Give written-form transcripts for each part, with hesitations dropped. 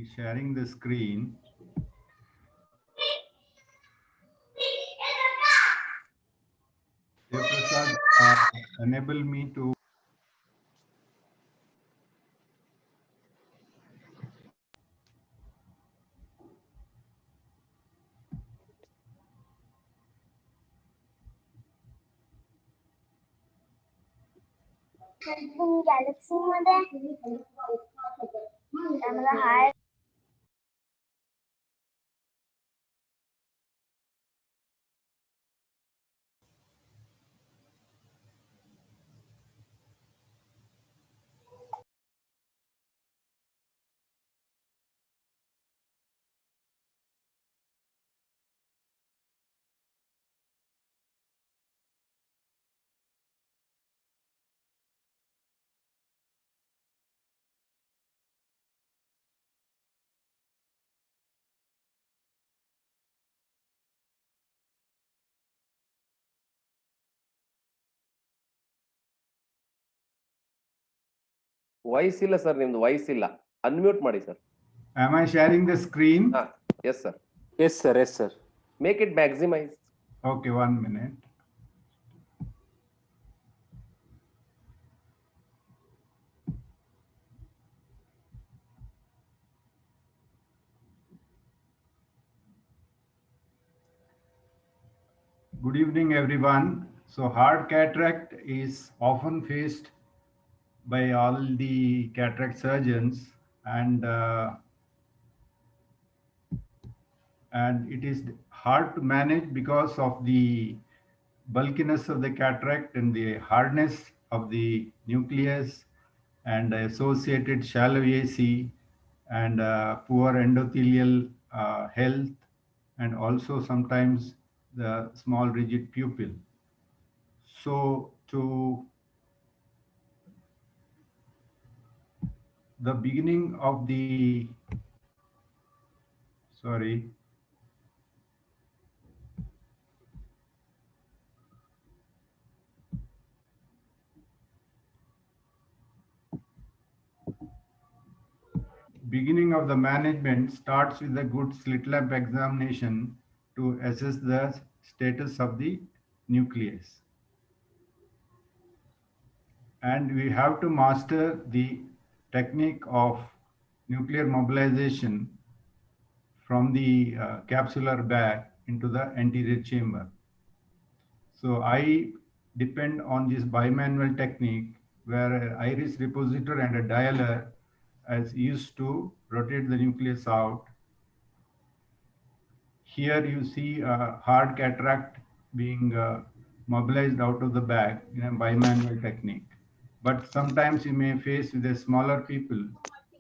Sharing the screen. Dev enable me to. Galaxy मध्ये त्यामध्ये हाय voice ಇಲ್ಲ ಸರ್, ನಿಮ್ದು ವಾಯ್ಸ್ ಇಲ್ಲ. ಅನ್ಮ್ಯೂಟ್ ಮಾಡಿ sir. Am I sharing the screen? Yes sir. Yes, sir. Yes, sir. Make it maximise. Okay, 1 minute. Good evening, everyone. So hard cataract is often faced by all the cataract surgeons, and it is hard to manage because of the bulkiness of the cataract and the hardness of the nucleus and associated shallow AC and poor endothelial health, and also sometimes the small rigid pupil. So to the beginning of the, sorry, beginning of the management starts with a good slit lamp examination to assess the status of the nucleus. And we have to master the technique of nuclear mobilization from the capsular bag into the anterior chamber. So I depend on this bimanual technique where an iris repositor and a dialer is used to rotate the nucleus out. Here you see a hard cataract being mobilized out of the bag in a bimanual technique. But sometimes you may face with a smaller people.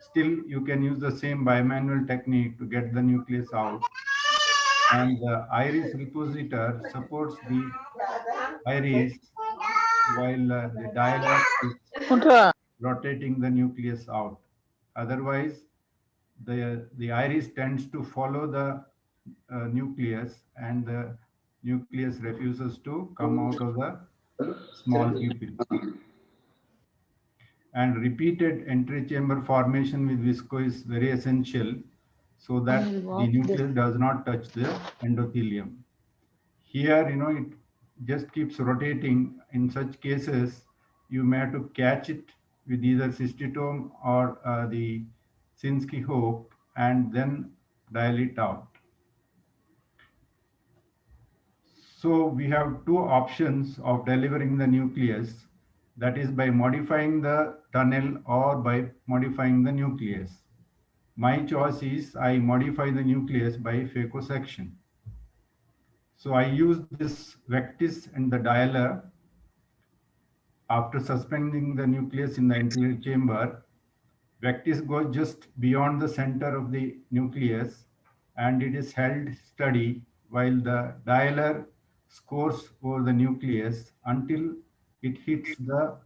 Still, you can use the same bimanual technique to get the nucleus out. And the iris repositor supports the iris while the dialer is rotating the nucleus out. Otherwise, the iris tends to follow the nucleus, and the nucleus refuses to come out of the small pupil. And repeated entry chamber formation with visco is very essential so that the nucleus does not touch the endothelium. Here, it just keeps rotating. In such cases, you may have to catch it with either cystitome or the Sinskey hook and then dial it out. So we have two options of delivering the nucleus, that is by modifying the tunnel or by modifying the nucleus. My choice is I modify the nucleus by phacosection. So I use this Vectis and the dialer. After suspending the nucleus in the anterior chamber, Vectis goes just beyond the center of the nucleus and it is held steady while the dialer scores over the nucleus until it hits the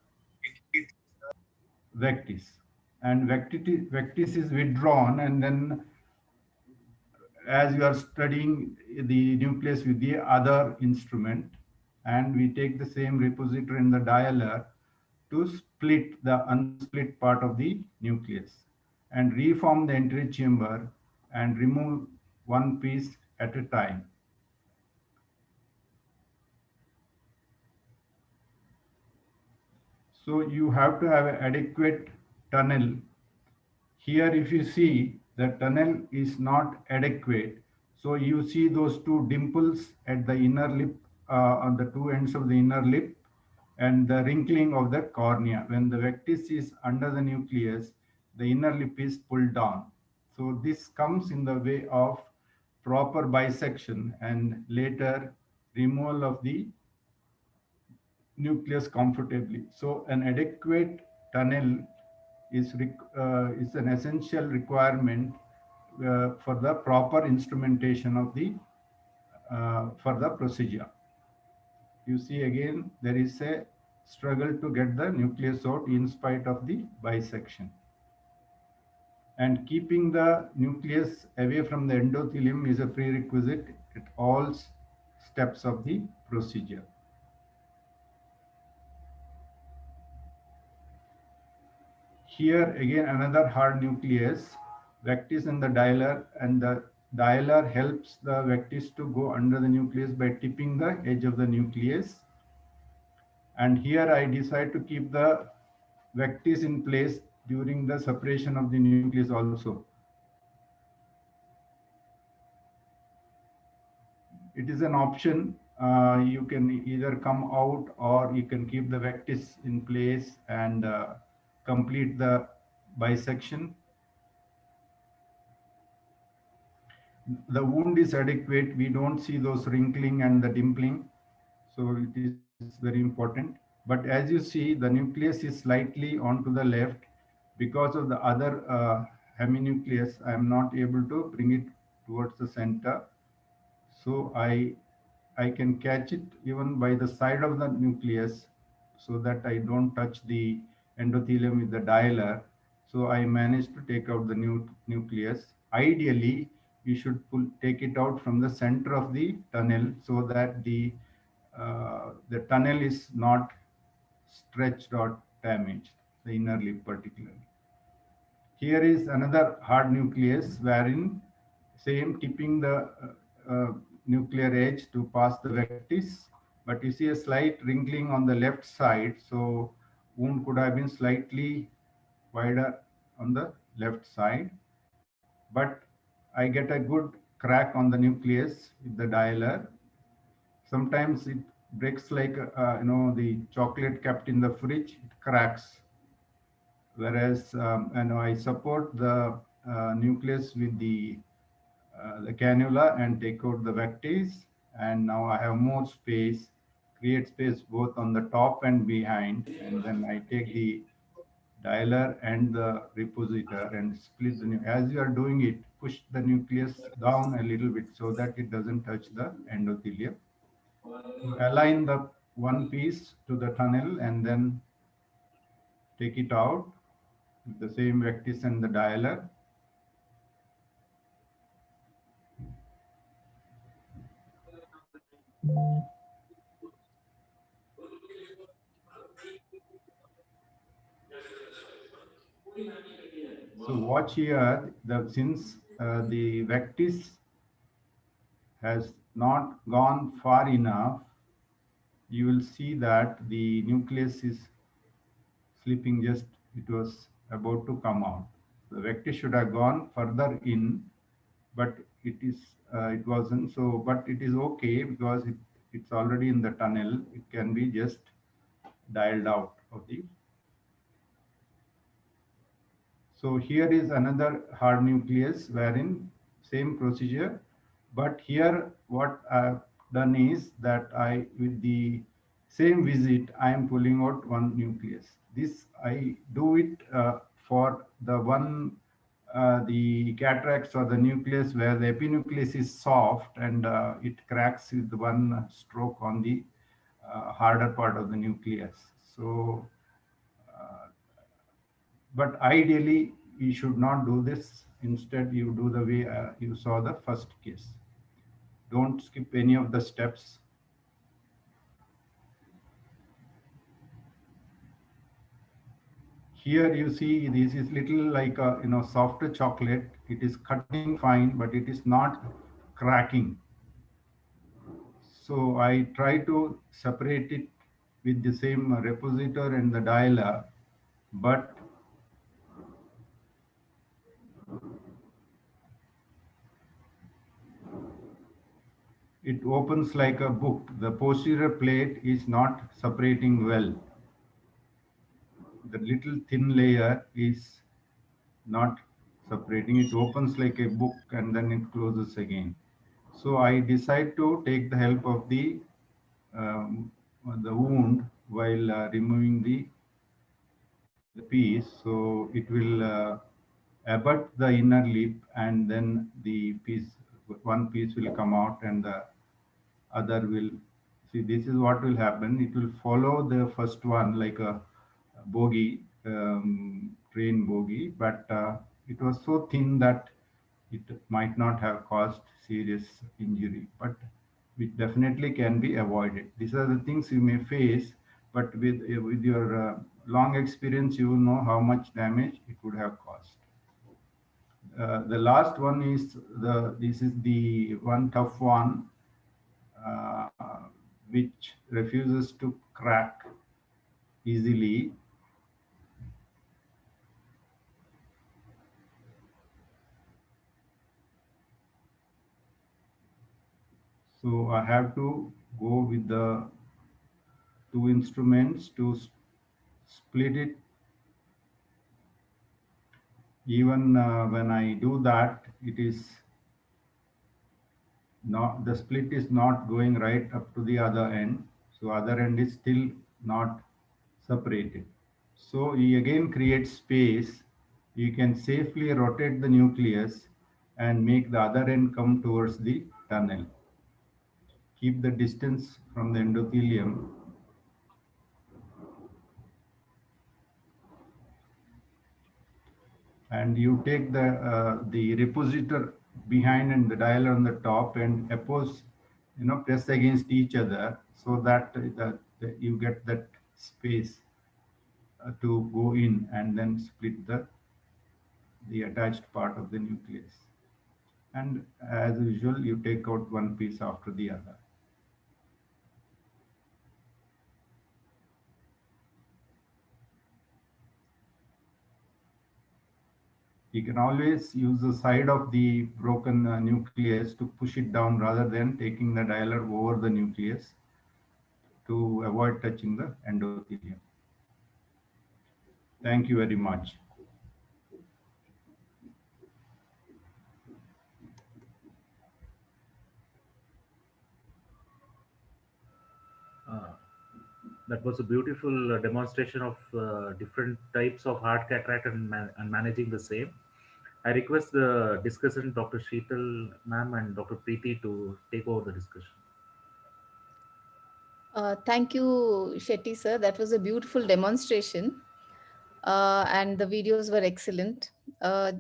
Vectis. And Vectis is withdrawn, and then as you are studying the nucleus with the other instrument, and we take the same repositor in the dialer to split the unsplit part of the nucleus. and reform the entry chamber and remove one piece at a time. So you have to have an adequate tunnel. Here, if you see, the tunnel is not adequate. So you see those two dimples at the inner lip, on the two ends of the inner lip, and the wrinkling of the cornea. When the vectis is under the nucleus, the inner lip is pulled down. So this comes in the way of proper bisection and later removal of the nucleus comfortably. So an adequate tunnel is an essential requirement for the proper instrumentation of the for the procedure. You see again there is a struggle to get the nucleus out in spite of the bisection. And keeping the nucleus away from the endothelium is a prerequisite at all steps of the procedure. Here again another hard nucleus, vectis and the dialer, and the dialer helps the vectis to go under the nucleus by tipping the edge of the nucleus. And here I decide to keep the vectis in place during the separation of the nucleus also. It is an option. You can either come out or you can keep the vectis in place and complete the bisection. The wound is adequate. We don't see those wrinkling and the dimpling. So it is very important. But as you see, the nucleus is slightly onto the left. Because of the other heminucleus, I am not able to bring it towards the center. So I can catch it even by the side of the nucleus so that I don't touch the endothelium with the dialer. So I managed to take out the nucleus. Ideally, you should take it out from the center of the tunnel so that the tunnel is not stretched or damaged, the inner lip particularly. Here is another hard nucleus wherein same tipping the nuclear edge to pass the vectis, but you see a slight wrinkling on the left side, so wound could have been slightly wider on the left side, but I get a good crack on the nucleus with the dialer. Sometimes it breaks like the chocolate kept in the fridge, it cracks. Whereas I support the nucleus with the cannula and take out the vectis, and now I have more space, create space both on the top and behind, and then I take the dialer and the repositor and split the as you are doing it, push the nucleus down a little bit so that it doesn't touch the endothelium. You align the one piece to the tunnel and then take it out with the same vectis and the dialer. So watch here, since the vectis has not gone far enough, you will see that the nucleus is slipping just, it was about to come out. The vectis should have gone further in, but it wasn't. So, but it is okay because it's already in the tunnel. It can be just dialed out of the. So here is another hard nucleus wherein same procedure, but here what I've done is that with the same visit, I am pulling out one nucleus. This I do it for the cataracts or the nucleus where the epinucleus is soft and it cracks with one stroke on the harder part of the nucleus. So but ideally, you should not do this. Instead, you do the way you saw the first case. Don't skip any of the steps. Here you see this is little like a softer chocolate. It is cutting fine, but it is not cracking. So I try to separate it with the same repositor and the dialer, but it opens like a book. The posterior plate is not separating well. The little thin layer is not separating. It opens like a book and then it closes again. So I decide to take the help of um, the wound while removing the piece. So it will abut the inner lip, and then the one piece will come out, and the other will see. This is what will happen. It will follow the first one like a bogie, train bogie, but it was so thin that it might not have caused serious injury, but it definitely can be avoided. These are the things you may face, but with your long experience, you know how much damage it would have caused. The last one is this is the one tough one, uh, which refuses to crack easily. So I have to go with the two instruments to split it. Even when I do that, it is not, the split is not going right up to the other end. So other end is still not separated. So he again creates space. You can safely rotate the nucleus and make the other end come towards the tunnel. Keep the distance from the endothelium, and you take the repositor behind and the dial on the top and oppose, press against each other, so that you get that space to go in and then split the attached part of the nucleus. And as usual, you take out one piece after the other. You can always use the side of the broken nucleus to push it down rather than taking the dialer over the nucleus to avoid touching the endothelium. Thank you very much. That was a beautiful demonstration of different types of hard cataract and managing the same. I request the discussant, Dr. Sheetal ma'am and Dr. Preeti, to take over the discussion. Thank you, Shetty sir. That was a beautiful demonstration, and the videos were excellent.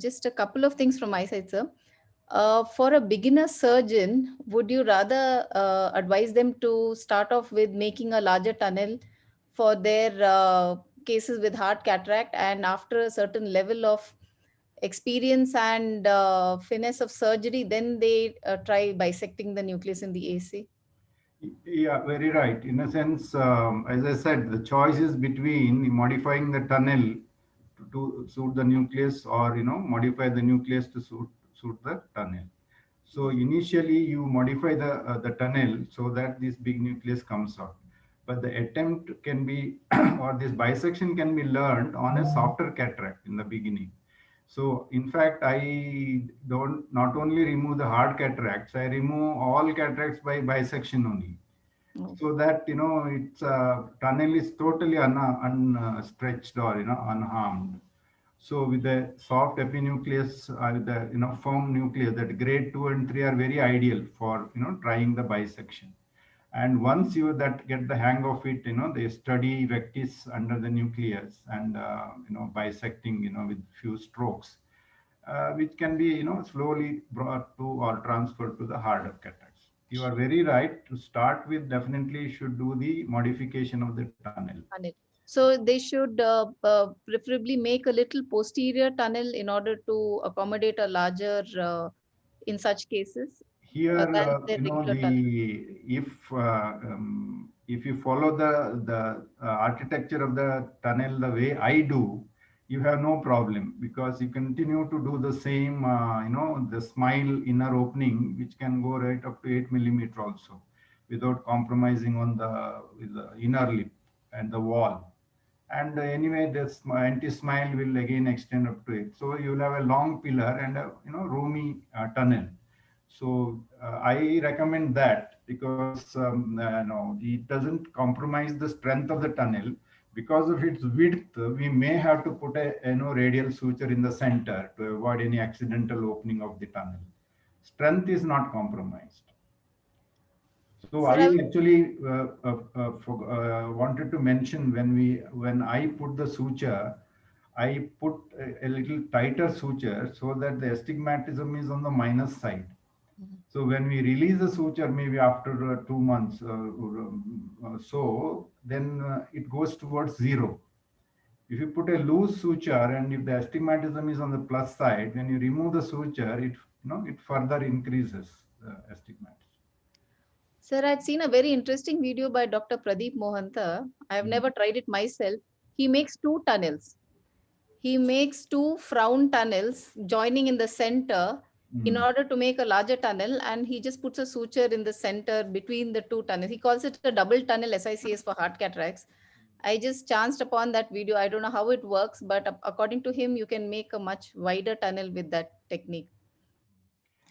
Just a couple of things from my side, sir. For a beginner surgeon, would you rather advise them to start off with making a larger tunnel for their cases with hard cataract, and after a certain level of experience and finesse of surgery, then they try bisecting the nucleus in the AC? Yeah, very right. In a sense, as I said, the choice is between modifying the tunnel to suit the nucleus, or modify the nucleus to suit the tunnel. So initially you modify the tunnel so that this big nucleus comes out. But the attempt can be or this bisection can be learned on a softer cataract in the beginning. So in fact, I don't not only remove the hard cataracts, I remove all cataracts by bisection only. Oh. So that its tunnel is totally unstretched or unharmed. So with the soft epinucleus, the firm nucleus, that grade 2 and 3 are very ideal for trying the bisection. And once you that get the hang of it, they study vectis under the nucleus and bisecting with few strokes, which can be slowly brought to or transferred to the harder cataracts. You are very right. To start with, definitely should do the modification of the tunnel. So they should preferably make a little posterior tunnel in order to accommodate a larger in such cases Here, than the regular tunnel. if you follow the architecture of the tunnel the way I do, you have no problem, because you continue to do the same, the smile inner opening, which can go right up to 8 millimeter also, without compromising on with the inner lip and the wall. And anyway, this anti-smile will again extend up to it. So you'll have a long pillar and a roomy tunnel. So I recommend that, because no, it doesn't compromise the strength of the tunnel. Because of its width, we may have to put a radial suture in the center to avoid any accidental opening of the tunnel. Strength is not compromised. So Sir, I actually wanted to mention, when I put the suture, I put a little tighter suture so that the astigmatism is on the minus side. So when we release the suture, maybe after 2 months so, then it goes towards zero. If you put a loose suture and if the astigmatism is on the plus side, when you remove the suture, it further increases the astigmatism. Sir, I'd seen a very interesting video by Dr. Pradeep Mohanta. I have never tried it myself. He makes two tunnels. He makes two frown tunnels joining in the center in order to make a larger tunnel, and he just puts a suture in the center between the two tunnels. He calls it a double tunnel SICS for heart cataracts. I just chanced upon that video. I don't know how it works, but according to him, you can make a much wider tunnel with that technique.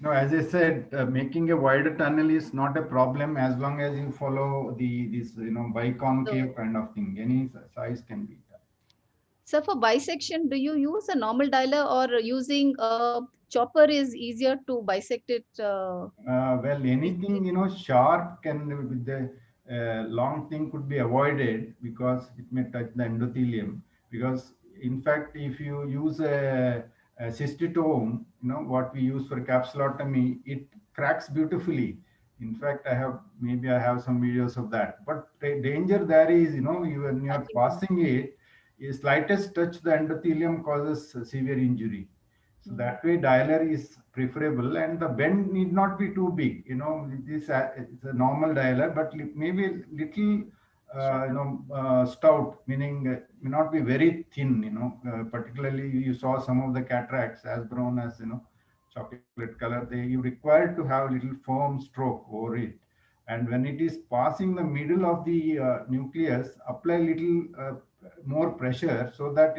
No, as I said, making a wider tunnel is not a problem, as long as you follow this biconcave kind of thing. Any size can be done. So for bisection, do you use a normal dialer, or using a chopper is easier to bisect it? Well, anything sharp can, with the long thing, could be avoided, because it may touch the endothelium. Because in fact, if you use a cystitome, what we use for capsulotomy, it cracks beautifully. In fact, maybe I have some videos of that. But the danger there is, when you are passing it, the slightest touch the endothelium causes severe injury. So that way, dialer is preferable, and the bend need not be too big. It's a normal dialer, but maybe little, stout, meaning may not be very thin. Particularly you saw some of the cataracts as brown as chocolate color. You require to have little firm stroke over it, and when it is passing the middle of the nucleus, apply little more pressure, so that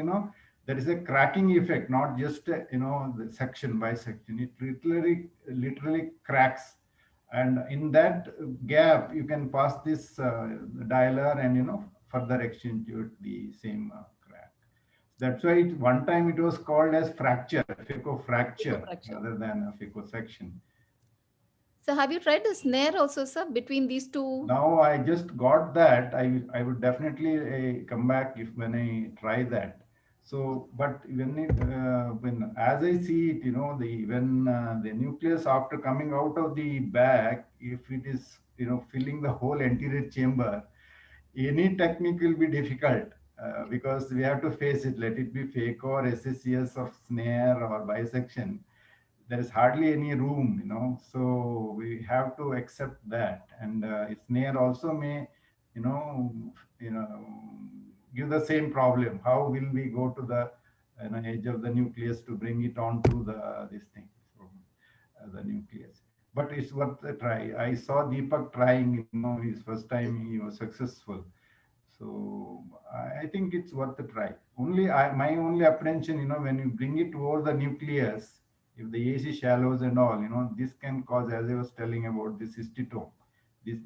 there is a cracking effect, not just the section by section. It literally cracks, and in that gap you can pass this dialer and further accentuate the same crack. That's why one time it was called as phaco-fracture rather than a phaco-section. So have you tried the snare also, sir, between these two? Now I just got that. I would definitely come back when I try that. So, but when as I see it, when the nucleus, after coming out of the bag, if it is filling the whole anterior chamber, any technique will be difficult, because we have to face it. Let it be phaco or SSCS of snare or bisection, there is hardly any room. So we have to accept that. And snare also may, give the same problem. How will we go to the edge of the nucleus to bring it onto this thing, the nucleus? But it's worth a try. I saw Deepak trying, his first time he was successful. So I think it's worth a try. My only apprehension, when you bring it over the nucleus, if the AC shallows and all, this can cause, as I was telling about the cystitome, this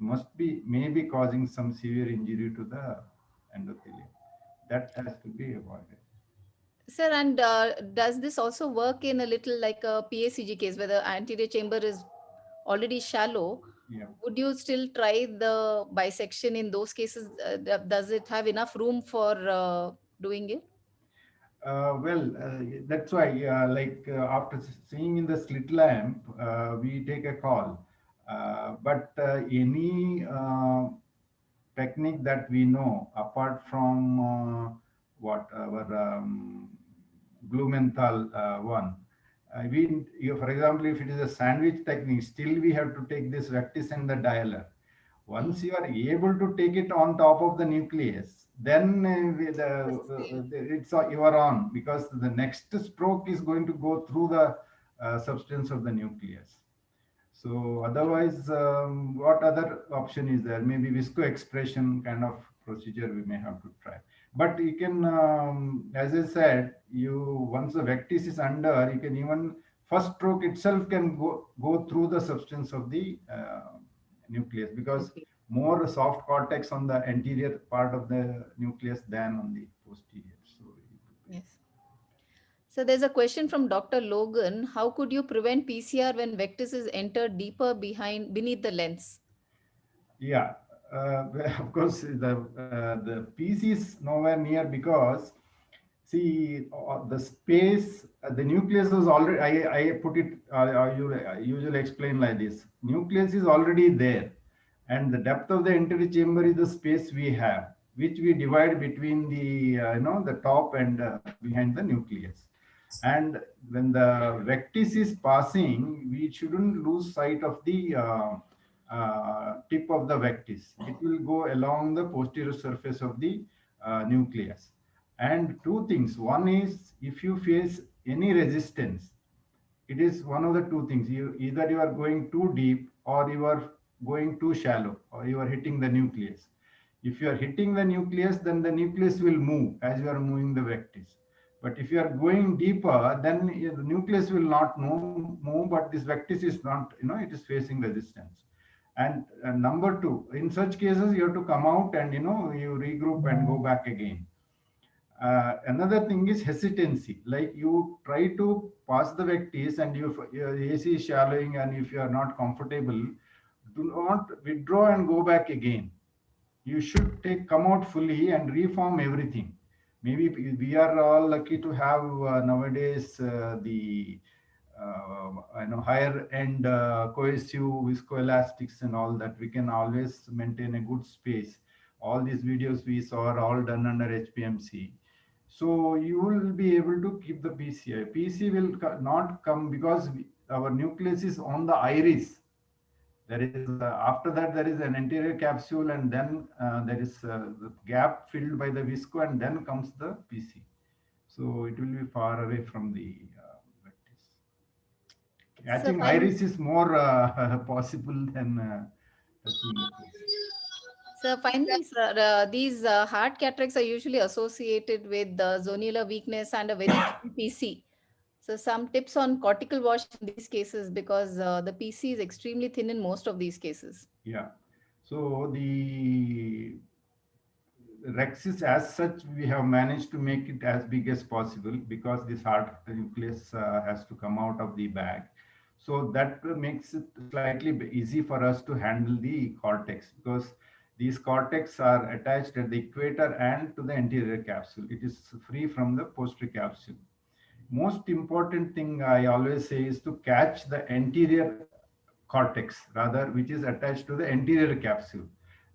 maybe causing some severe injury to the endothelium. That has to be avoided. Sir, and does this also work in a little like a PACG case where the anterior chamber is already shallow? Yeah. Would you still try the bisection in those cases? Does it have enough room for doing it? Well, that's why, after seeing in the slit lamp, we take a call. But any technique that we know apart from what our Blumenthal one. For example, if it is a sandwich technique, still we have to take this rectus and the dialer. Once you are able to take it on top of the nucleus, then you are on, because the next stroke is going to go through the substance of the nucleus. So otherwise, what other option is there? Maybe visco expression kind of procedure we may have to try. But you can, as I said, once the vectis is under, you can even first stroke itself can go through the substance of the nucleus, because more soft cortex on the anterior part of the nucleus than on the posterior. So Yes. So there's a question from Dr. Logan. How could you prevent PCR when vectis is entered deeper beneath the lens? yeah, of course the PC is nowhere near, because see the space, the nucleus is already. I put it. I usually explain like this: nucleus is already there, and the depth of the entry chamber is the space we have, which we divide between the the top and behind the nucleus. And when the vectis is passing, we shouldn't lose sight of the tip of the vectis. It will go along the posterior surface of the nucleus. And two things. One is, if you face any resistance, it is one of the two things. Either you are going too deep, or you are going too shallow, or you are hitting the nucleus. If you are hitting the nucleus, then the nucleus will move as you are moving the vectis. But if you are going deeper, then the nucleus will not move, but this vectis is not, it is facing resistance. And number two, in such cases, you have to come out and, you regroup and go back again. Another thing is hesitancy. Like, you try to pass the vectis and your AC is shallowing, and if you are not comfortable, do not withdraw and go back again. You should come out fully and reform everything. Maybe we are all lucky to have nowadays the higher end cohesive viscoelastics and all that. We can always maintain a good space. All these videos we saw are all done under HPMC. So you will be able to keep the PCI. PC will not come, because our nucleus is on the iris. There is after that there is an anterior capsule, and then there is the gap filled by the visco, and then comes the PC. So it will be far away from the vectis. Catching iris is more possible than touching the PC. So finally, sir, these hard cataracts are usually associated with zonular weakness and a very thin PC. So some tips on cortical wash in these cases, because the PC is extremely thin in most of these cases. Yeah. So the rexis as such, we have managed to make it as big as possible, because this hard nucleus has to come out of the bag. So that makes it slightly easy for us to handle the cortex, because these cortex are attached at the equator and to the anterior capsule. It is free from the posterior capsule. Most important thing I always say is to catch the anterior cortex, rather, which is attached to the anterior capsule.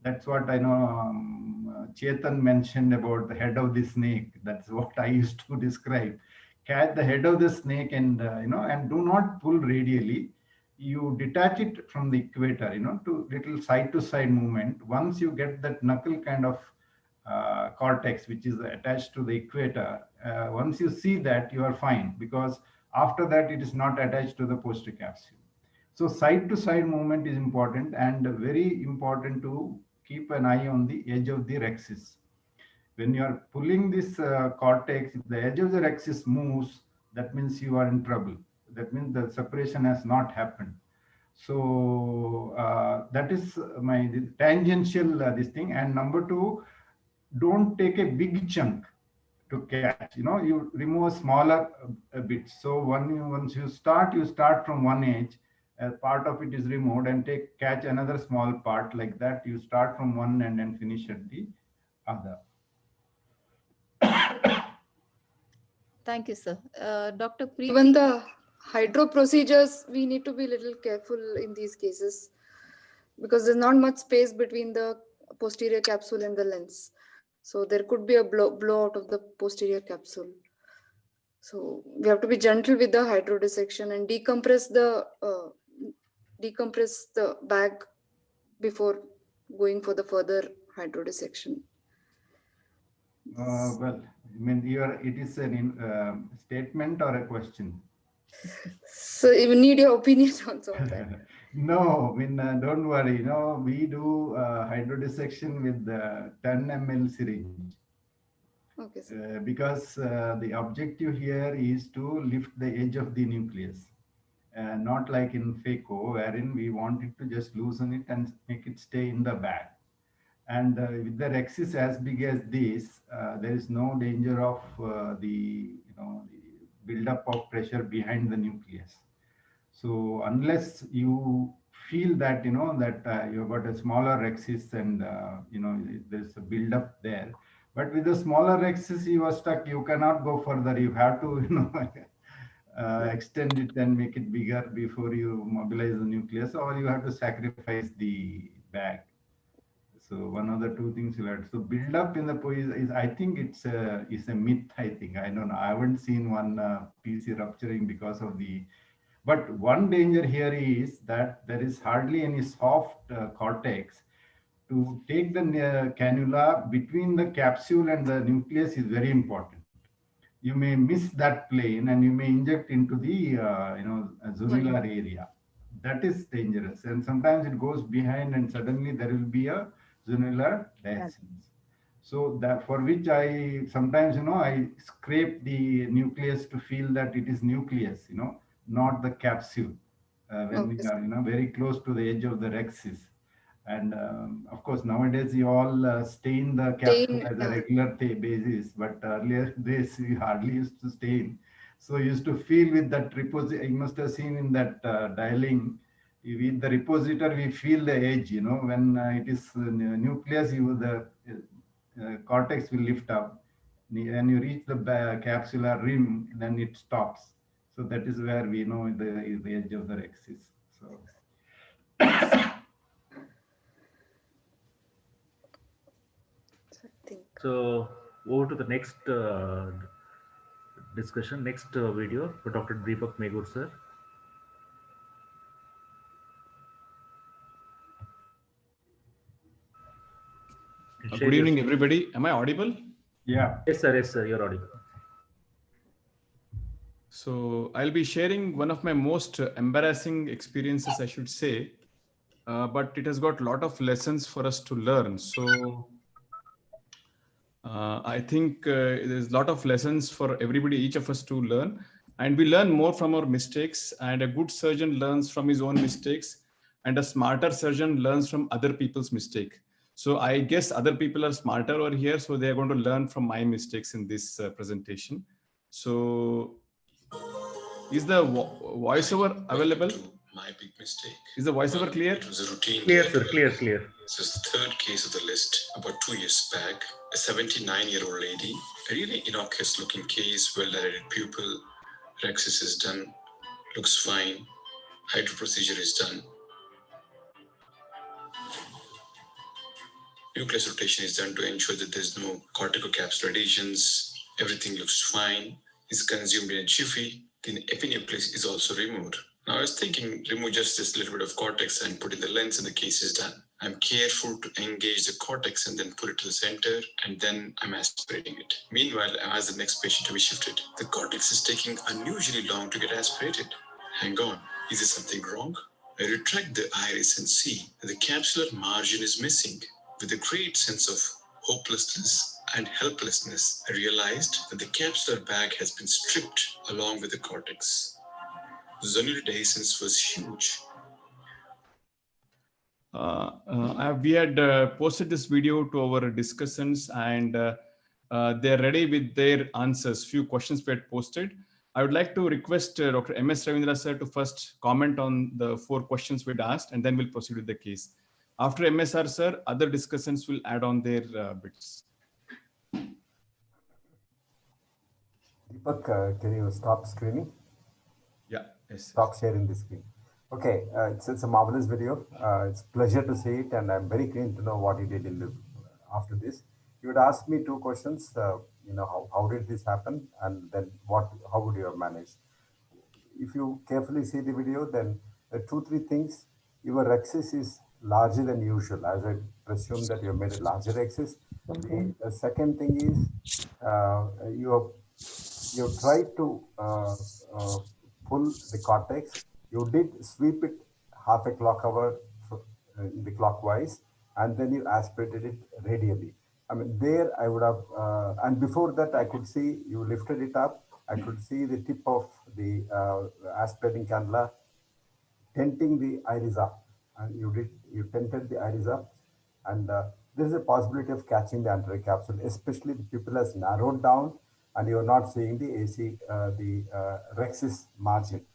That's what I know Chetan mentioned about the head of the snake. That's what I used to describe. Catch the head of the snake, and and do not pull radially. You detach it from the equator, to little side to side movement. Once you get that knuckle kind of cortex, which is attached to the equator, once you see that, you are fine, because after that it is not attached to the posterior capsule. So side to side movement is important, and very important to keep an eye on the edge of the rexis. When you are pulling this cortex, if the edge of the rexis moves, that means you are in trouble. That means the separation has not happened. So that is my tangential this thing. And number two, don't take a big chunk to catch. You remove a smaller bit. So once you start from one edge. A part of it is removed, and catch another small part. Like that, you start from one end and finish at the other. Thank you, sir. Dr. Preeti. Even the hydro procedures, we need to be a little careful in these cases, because there's not much space between the posterior capsule and the lens. So there could be a blowout of the posterior capsule. So we have to be gentle with the hydrodissection and decompress the bag before going for the further hydrodissection. Well, I mean, it is a statement or a question? So you need your opinion also on that. No, I mean, don't worry. We do hydrodissection with the 10 ml syringe. Okay, sir. Because the objective here is to lift the edge of the nucleus. Not like in phaco, wherein we want it to just loosen it and make it stay in the bag. And with the rhexis as big as this, there is no danger of the buildup of pressure behind the nucleus. So unless you feel that that you've got a smaller rhexis and there's a buildup there, but with the smaller rhexis you are stuck. You cannot go further. You have to extend it and make it bigger before you mobilize the nucleus, or you have to sacrifice the bag. So one of the two things you had. So build up in the is I think it's a myth. I think I don't know. I haven't seen one PC rupturing because of the. But one danger here is that there is hardly any soft cortex. To take the cannula between the capsule and the nucleus is very important. You may miss that plane and you may inject into the zonular area. That is dangerous, and sometimes it goes behind and suddenly there will be a zonular dehiscence. So that for which I sometimes I scrape the nucleus to feel that it is nucleus, not the capsule, when we are very close to the edge of the rhexis. And of course, nowadays you all stain the capsule as a regular basis, but earlier days we hardly used to stain. So you used to feel with that repository. You must have seen in that dialing, with the repositor, we feel the edge. When it is nucleus, the cortex will lift up. When you reach the capsular rim, then it stops. So that is where we know the edge of the rhexis. So. So over to the next discussion, next video for Dr. Deepak Megur, sir. Good evening, everybody. Am I audible? Yeah. Yes, sir. Yes, sir. You're audible. So I'll be sharing one of my most embarrassing experiences, I should say, but it has got a lot of lessons for us to learn. So I think there's a lot of lessons for everybody, each of us to learn, and we learn more from our mistakes, and a good surgeon learns from his own mistakes, and a smarter surgeon learns from other people's mistake. So I guess other people are smarter over here, so they're going to learn from my mistakes in this presentation. So is the voiceover available? My big mistake. Is the voiceover clear? It was a routine. Clear, sir. Clear. This is the third case of the list. About 2 years back, a 79-year-old lady, a really innocuous looking case, well-dilated pupil, rhexis is done, looks fine, hydro procedure is done. Nucleus rotation is done to ensure that there's no corticocapsular adhesions. Everything looks fine. Is consumed in a jiffy. The epinucleus is also removed. Now I was thinking, remove just this little bit of cortex and put in the lens and the case is done. I'm careful to engage the cortex and then put it to the center, and then I'm aspirating it. Meanwhile, I ask the next patient to be shifted. The cortex is taking unusually long to get aspirated. Hang on, is there something wrong? I retract the iris and see that the capsular margin is missing. With a great sense of hopelessness and helplessness, I realized that the capsular bag has been stripped along with the cortex. The zonular dehiscence was huge. We had posted this video to our discussants, and they're ready with their answers. Few questions we had posted. I would like to request Dr. M.S. Ravindra sir to first comment on the 4 questions we'd asked, and then we'll proceed with the case. After MSR sir, other discussants will add on their bits. Deepak, can you stop screening? Yeah, yes. Stop sharing the screen. Okay, it's a marvelous video. It's a pleasure to see it, and I'm very keen to know what you did in the after this. You would ask me two questions. How did this happen, and then how would you have managed? If you carefully see the video, then two, three things. Your axis is larger than usual, as I presume that you have made a larger axis. The second thing is you have tried to pull the cortex. You did sweep it half a clock hour in the clockwise, and then you aspirated it radially. I mean, there I would have, and before that, I could see you lifted it up. I could see the tip of the aspirating cannula tenting the iris up, and you tented the iris up, and there is a possibility of catching the anterior capsule, especially the pupil has narrowed down, and you are not seeing the AC, the rexis margin.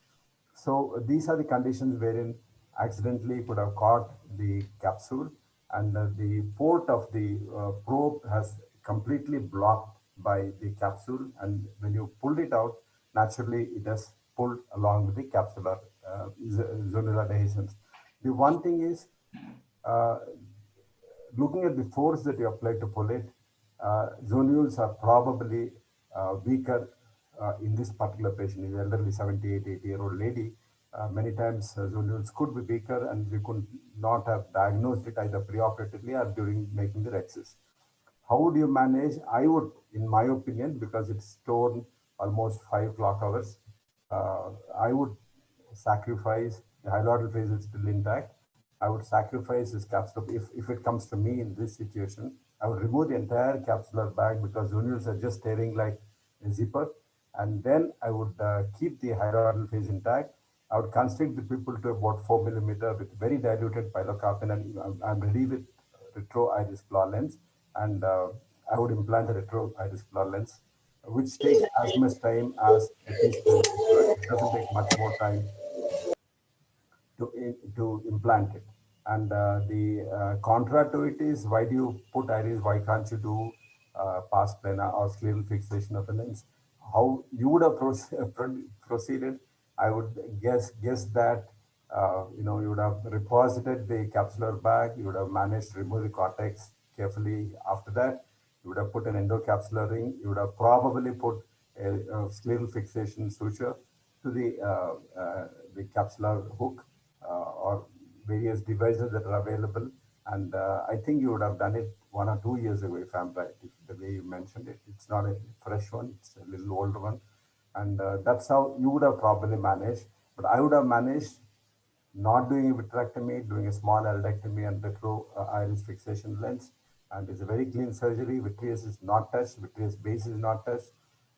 So these are the conditions wherein accidentally could have caught the capsule, and the port of the probe has completely blocked by the capsule, and when you pulled it out, naturally it has pulled along with the capsular zonular dehiscence. The one thing is, uh, looking at the force that you apply to pull it, zonules are probably weaker in this particular patient, is elderly 78, 80-year-old lady. Many times zonules could be weaker, and we could not have diagnosed it either preoperatively or during making the rexis. How would you manage? I would, in my opinion, because it's torn almost 5 clock hours, I would sacrifice the hyaloidal phase is still intact. I would sacrifice this capsular. If it comes to me in this situation, I would remove the entire capsular bag because zonules are just tearing like a zipper. And then I would keep the hyaloidal phase intact. I would constrict the pupil to about 4 millimeter with very diluted pilocarpine, and I'm ready with retro iris claw lens, and I would implant the retro iris claw lens, which takes as much time as a teaspoon. It doesn't take much more time to implant it. And the contra to it is, why do you put iris? Why can't you do pars plana or scleral fixation of the lens? How you would have proceeded? I would guess that you would have reposited the capsular bag. You would have managed to remove the cortex carefully. After that, you would have put an endocapsular ring. You would have probably put a scleral fixation suture to the capsular hook or various devices that are available. And I think you would have done it 1 or 2 years ago, if I'm right, if the way you mentioned it. It's not a fresh one, it's a little older one. And that's how you would have probably managed. But I would have managed not doing a vitrectomy, doing a small aridectomy and retro iris fixation lens. And it's a very clean surgery. Vitreous is not touched, vitreous base is not touched.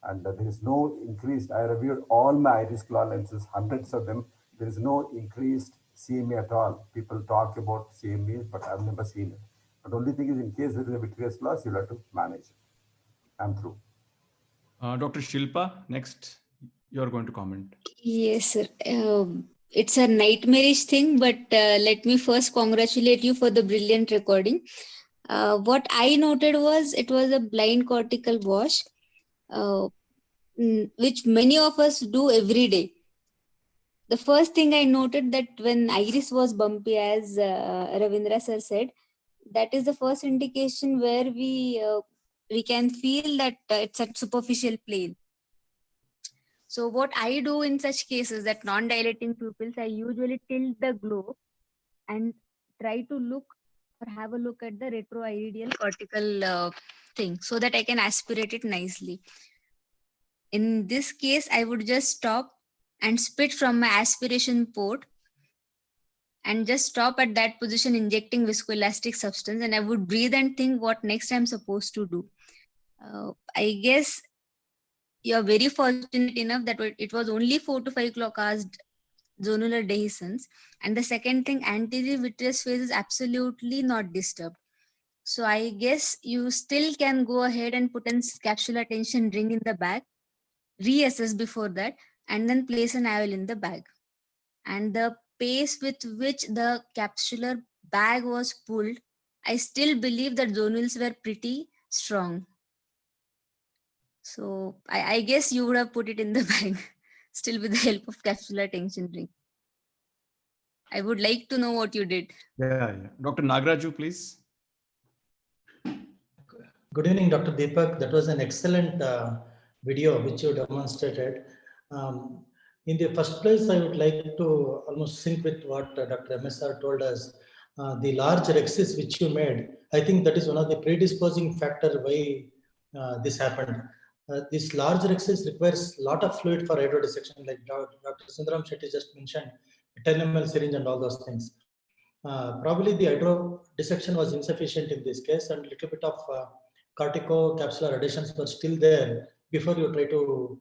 And there is no increased, I reviewed all my iris claw lenses, hundreds of them. There is no increased CME at all. People talk about CME, but I've never seen it. But only thing is, in case there is a vitreous loss, you'll have to manage it. I'm through. Dr. Shilpa, next, you're going to comment. Yes, sir. It's a nightmarish thing, but let me first congratulate you for the brilliant recording. What I noted was it was a blind cortical wash, which many of us do every day. The first thing I noted that when iris was bumpy, as Ravindra sir said, that is the first indication where we can feel that it's a superficial plane. So what I do in such cases, that non-dilating pupils, I usually tilt the globe and try to look or have a look at the retroiridial cortical thing so that I can aspirate it nicely. In this case, I would just stop and spit from my aspiration port and just stop at that position, injecting viscoelastic substance, and I would breathe and think what next I'm supposed to do. I guess you're very fortunate enough that it was only 4 to 5 clock hours zonular dehiscence. And the second thing, anterior vitreous phase is absolutely not disturbed. So I guess you still can go ahead and put a capsular tension ring in the bag, reassess before that, and then place an IOL in the bag. And the pace with which the capsular bag was pulled, I still believe that zonules were pretty strong. So I guess you would have put it in the bag still with the help of capsular tension ring. I would like to know what you did. Yeah. Dr. Nagaraju, please. Good evening, Dr. Deepak. That was an excellent video which you demonstrated. In the first place, I would like to almost sync with what Dr. MSR told us. The large rexes which you made, I think that is one of the predisposing factor why this happened. This large rexes requires a lot of fluid for hydrodissection, like Dr. Sundaram Shetty just mentioned, 10 ml syringe and all those things. Probably the hydrodissection was insufficient in this case, and a little bit of corticocapsular adhesions were still there before you try to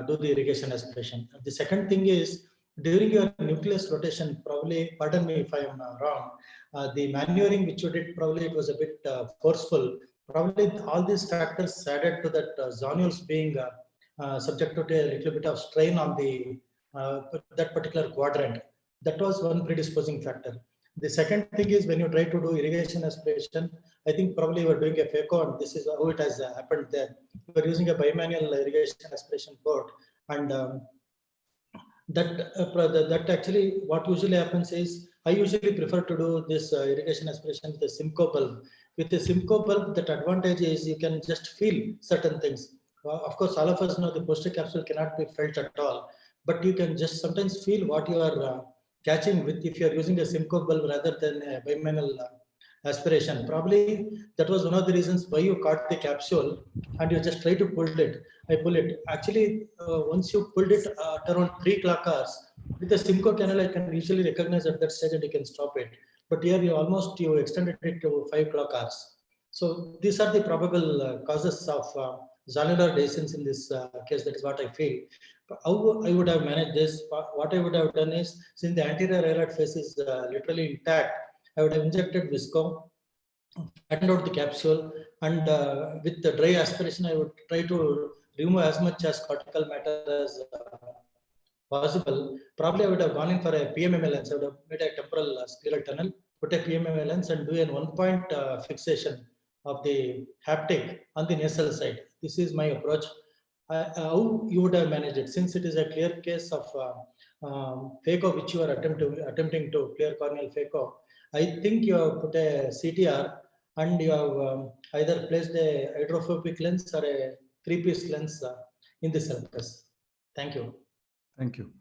do the irrigation aspiration. The second thing is, during your nucleus rotation, probably, pardon me if I am wrong, the manuring which you did, probably it was a bit forceful. Probably all these factors added to that zonules being subjected to a little bit of strain on the that particular quadrant. That was one predisposing factor. The second thing is, when you try to do irrigation aspiration, I think probably you are doing a FACO, and this is how it has happened there. You are using a bimanual irrigation aspiration board, and that actually what usually happens is, I usually prefer to do this irrigation aspiration with a Simcoe bulb. With a Simcoe bulb, that advantage is you can just feel certain things. Of course, all of us know the posterior capsule cannot be felt at all, but you can just sometimes feel what you are catching with if you are using a Simcoe bulb rather than a bimanual aspiration. Probably that was one of the reasons why you caught the capsule and you just try to pull it. I pull it. Actually, once you pulled it at around 3 clock hours, with the Simcoe canal, I can usually recognize at that stage and you can stop it. But here you extended it to 5 clock hours. So these are the probable causes of zonular dehiscence in this case. That is what I feel. But how I would have managed this, what I would have done is, since the anterior airlock face is literally intact, I would have injected Visco, flattened out the capsule, and with the dry aspiration, I would try to remove as much as cortical matter as possible. Probably I would have gone in for a PMMA lens. I would have made a temporal scleral tunnel, put a PMMA lens, and do a 1-point fixation of the haptic on the nasal side. This is my approach. How you would have managed it, since it is a clear case of phaco which you are attempting to clear corneal phaco. I think you have put a CTR and you have either placed a hydrophobic lens or a 3-piece lens in the sulcus. Thank you. Thank you.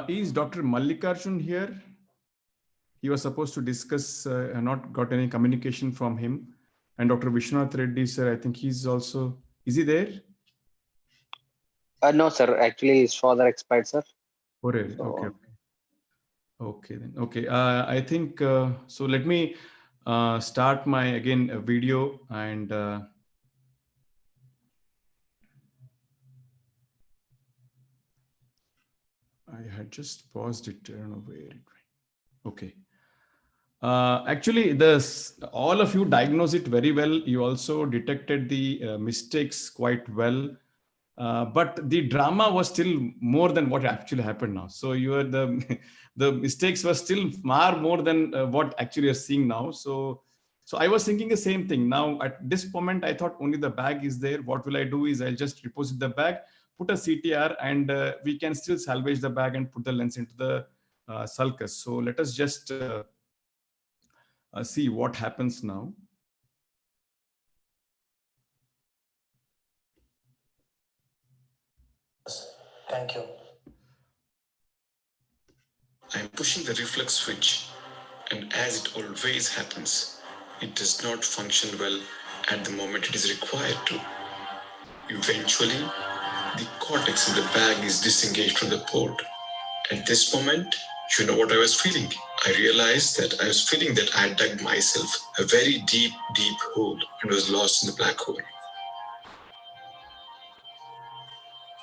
Is Dr. Mallikarjun here? He was supposed to discuss, not got any communication from him. And Dr. Vishwanath Reddy, sir, I think he's also, is he there? No, sir. Actually, his father expired, sir. Oh, really? So, okay. Okay, then. Okay. I think, so let me start my, again, video and I had just paused it. I don't know where it went. Okay. Actually, all of you diagnosed it very well. You also detected the mistakes quite well. But the drama was still more than what actually happened now. So the mistakes were still far more than what actually you're seeing now. So I was thinking the same thing. Now at this moment, I thought only the bag is there. What will I do is I'll just reposit the bag, put a CTR, and we can still salvage the bag and put the lens into the sulcus. So let us just see what happens now. Thank you. I'm pushing the reflex switch, and as it always happens, it does not function well at the moment it is required to. Eventually, the cortex in the bag is disengaged from the port. At this moment, you know what I was feeling? I realized that I was feeling that I had dug myself a very deep, deep hole and was lost in the black hole.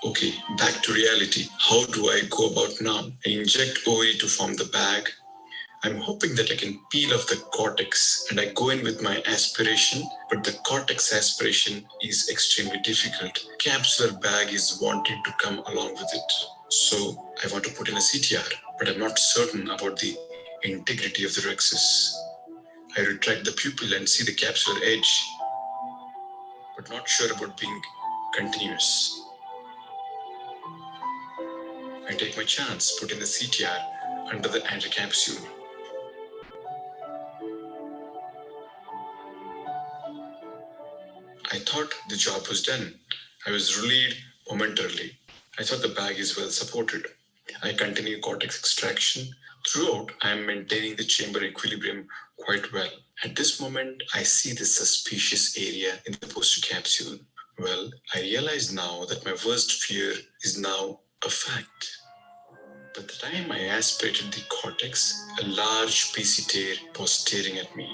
Okay, back to reality. How do I go about now? I inject OE to form the bag. I'm hoping that I can peel off the cortex and I go in with my aspiration, but the cortex aspiration is extremely difficult. Capsular bag is wanting to come along with it. So I want to put in a CTR, but I'm not certain about the integrity of the rhexis. I retract the pupil and see the capsular edge, but not sure about being continuous. I take my chance, put in the CTR, under the anticapsule. I thought the job was done. I was relieved momentarily. I thought the bag is well supported. I continue cortex extraction. Throughout, I am maintaining the chamber equilibrium quite well. At this moment, I see this suspicious area in the posterior capsule. Well, I realize now that my worst fear is now a fact. By the time I aspirated the cortex, a large PC tear was staring at me.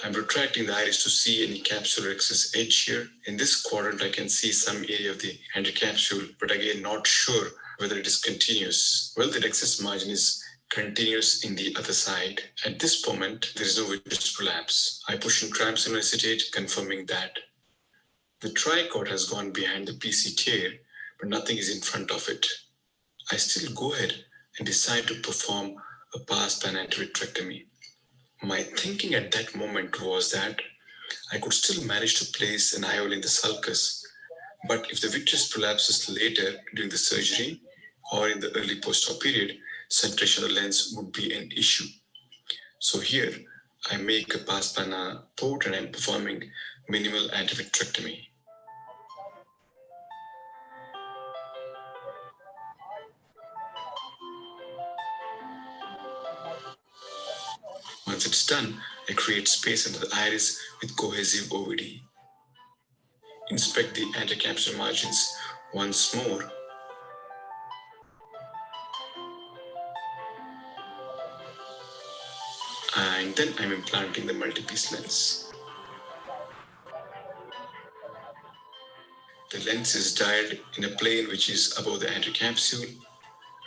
I'm retracting the iris to see any capsular excess edge here. In this quadrant, I can see some area of the anticapsule, but again, not sure whether it is continuous. Well, the excess margin is continuous in the other side. At this moment, there is no vitreous prolapse. I push in triamcinolone acetate, confirming that. The tricot has gone behind the PC tear, but nothing is in front of it. I still go ahead and decide to perform a pass-pan antivitrectomy. My thinking at that moment was that I could still manage to place an IOL in the sulcus, but if the vitreous prolapses later during the surgery or in the early post-op period, centration of the lens would be an issue. So here, I make a pass-pan port and I'm performing minimal antivitrectomy. Once it's done, I create space under the iris with cohesive OVD. Inspect the anticapsular margins once more. And then I'm implanting the multi-piece lens. The lens is dialed in a plane which is above the anticapsule,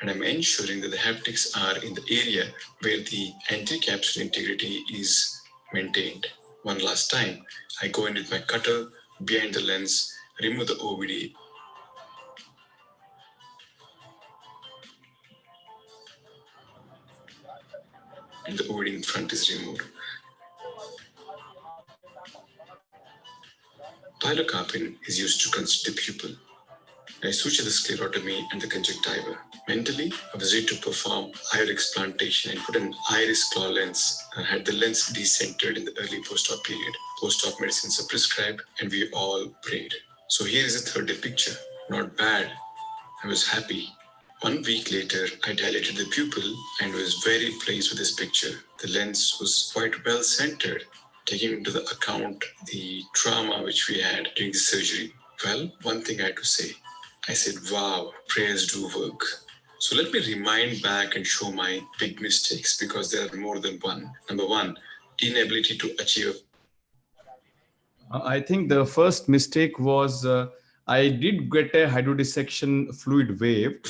and I'm ensuring that the haptics are in the area where the anticapsule integrity is maintained. One last time, I go in with my cutter behind the lens, remove the OVD. And the OVD in front is removed. Pilocarpine is used to conceal the pupil. I suture the sclerotomy and the conjunctiva. Mentally, I was ready to perform IOL explantation and put an iris claw lens and had the lens decentered in the early post-op period. Post-op medicines are prescribed and we all prayed. So here is a third day picture. Not bad. I was happy. 1 week later, I dilated the pupil and was very pleased with this picture. The lens was quite well centered, taking into account the trauma which we had during the surgery. Well, one thing I had to say. I said, wow, prayers do work. So let me rewind back and show my big mistakes because there are more than one. Number one, inability to achieve. I think the first mistake was I did get a hydrodissection fluid wave,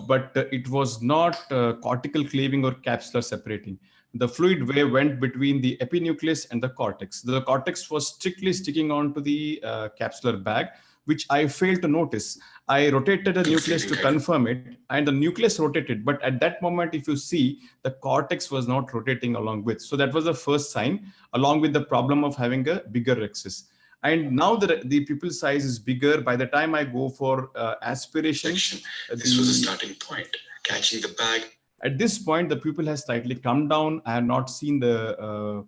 but it was not cortical cleaving or capsular separating. The fluid wave went between the epinucleus and the cortex. The cortex was strictly sticking onto the capsular bag, which I failed to notice. I rotated the nucleus to confirm it, and the nucleus rotated. But at that moment, if you see, the cortex was not rotating along with. So that was the first sign, along with the problem of having a bigger rhexis. And now the pupil size is bigger. By the time I go for aspiration, this was a starting point, catching the bag. At this point, the pupil has slightly come down. I have not seen I'm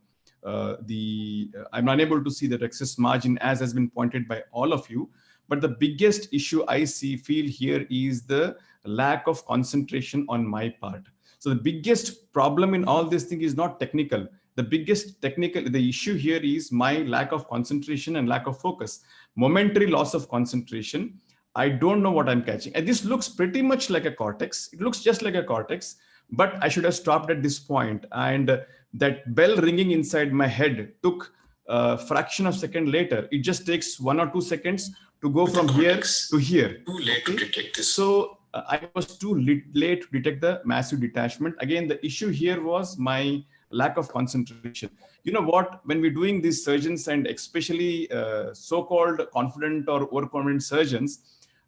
unable to see the rhexis margin as has been pointed by all of you. But the biggest issue I feel here is the lack of concentration on my part. So the biggest problem in all this thing is not technical. The issue here is my lack of concentration and lack of focus. Momentary loss of concentration. I don't know what I'm catching. And this looks pretty much like a cortex. It looks just like a cortex, but I should have stopped at this point. And that bell ringing inside my head took a fraction of a second later. It just takes 1 or 2 seconds to go from here to here. Too late to detect this. So I was too late to detect the massive detachment. Again, the issue here was my lack of concentration. You know what, when we're doing these surgeons and especially so-called confident or overconfident surgeons,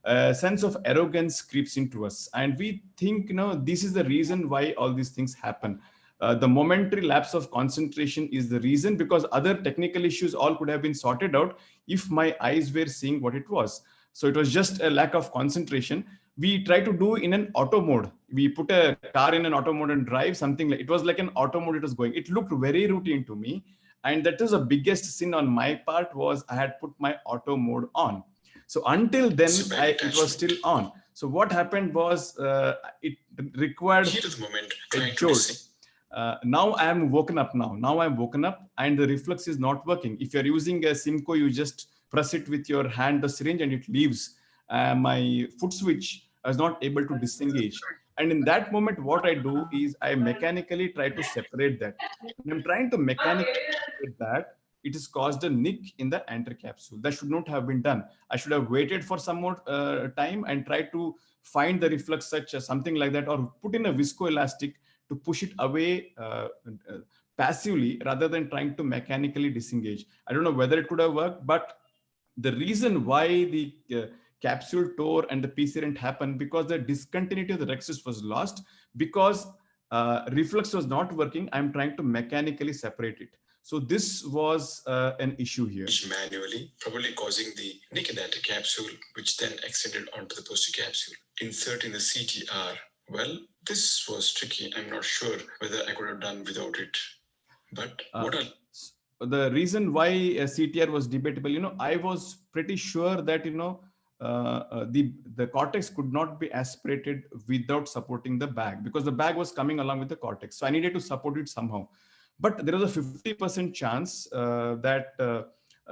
a sense of arrogance creeps into us. And we think, this is the reason why all these things happen. The momentary lapse of concentration is the reason, because other technical issues all could have been sorted out if my eyes were seeing what it was. So it was just a lack of concentration. We try to do in an auto mode. We put a car in an auto mode and drive something like, it was like an auto mode it was going. It looked very routine to me. And that was the biggest sin on my part, was I had put my auto mode on. So until then, it was still on. So what happened was it required a jolt. Now I am woken up now. Now I'm woken up and the reflex is not working. If you're using a Simco, you just press it with your hand, the syringe, and it leaves. My foot switch, I was not able to disengage. And in that moment, what I do is I mechanically try to separate that. When I'm trying to mechanically separate that, it has caused a nick in the anterior capsule. That should not have been done. I should have waited for some more time and tried to find the reflex, such as something like that, or put in a viscoelastic to push it away passively rather than trying to mechanically disengage. I don't know whether it could have worked, but the reason why the capsule tore and the PC didn't happen, because the discontinuity of the rhexis was lost, because reflex was not working. I'm trying to mechanically separate it. So this was an issue here. Manually, probably causing the nick in the anticapsule, which then extended onto the posterior capsule. Inserting the CTR. Well, this was tricky. I'm not sure whether I could have done without it. But what are the reason why CTR was debatable? I was pretty sure that the cortex could not be aspirated without supporting the bag, because the bag was coming along with the cortex. So I needed to support it somehow. But there was a 50% chance that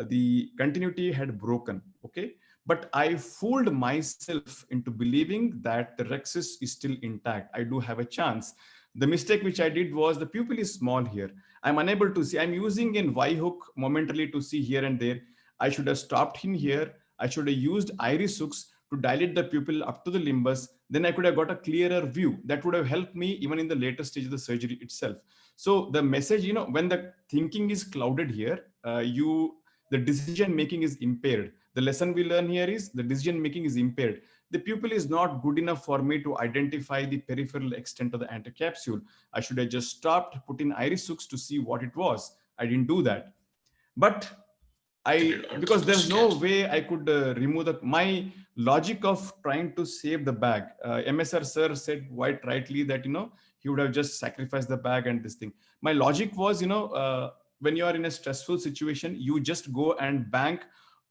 the continuity had broken. Okay. But I fooled myself into believing that the rhexis is still intact. I do have a chance. The mistake which I did was the pupil is small here. I'm unable to see. I'm using an Y hook momentarily to see here and there. I should have stopped in here. I should have used iris hooks to dilate the pupil up to the limbus. Then I could have got a clearer view. That would have helped me even in the later stage of the surgery itself. So the message, when the thinking is clouded here, the decision making is impaired. The lesson we learn here is the decision making is impaired. The pupil is not good enough for me to identify the peripheral extent of the anticapsule. I should have just stopped, put in iris hooks to see what it was. I didn't do that. But because there's no way I could remove my logic of trying to save the bag. MSR sir said quite rightly that, he would have just sacrificed the bag and this thing. My logic was, when you are in a stressful situation, you just go and bank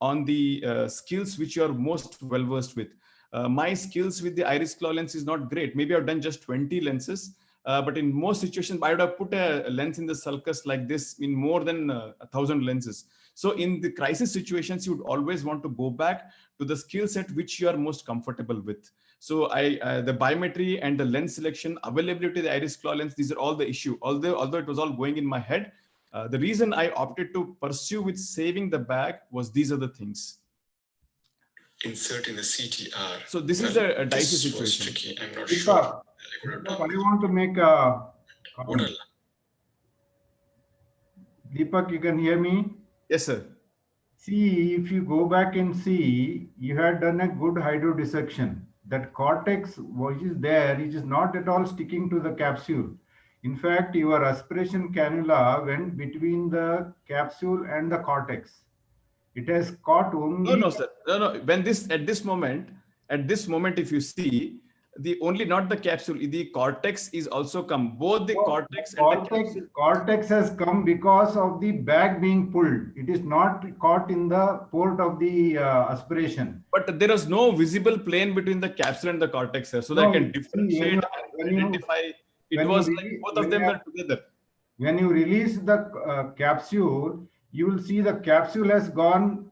on the skills which you are most well versed with. My skills with the iris claw lens is not great. Maybe I've done just 20 lenses, but in most situations, I would have put a lens in the sulcus like this in more than 1,000 lenses. So in the crisis situations, you would always want to go back to the skill set which you are most comfortable with. So the biometry and the lens selection, availability of the iris claw lens, these are all the issue. Although it was all going in my head, the reason I opted to pursue with saving the bag was these are the things. Inserting the CTR. So this is a dicey situation. Tricky. I'm not sure. I want to make a comment. Deepak, you can hear me? Yes, sir. See, if you go back and see, you had done a good hydrodissection. That cortex which is there, it is not at all sticking to the capsule. In fact, your aspiration cannula went between the capsule and the cortex. It has caught only. No, sir. No. When at this moment, if you see, not the capsule, the cortex is also come. Both the cortex and the capsule. Cortex has come because of the bag being pulled. It is not caught in the port of the aspiration. But there is no visible plane between the capsule and the cortex, sir. So that I can differentiate and identify. It was like both of them were together. When you release the capsule, you will see the capsule has gone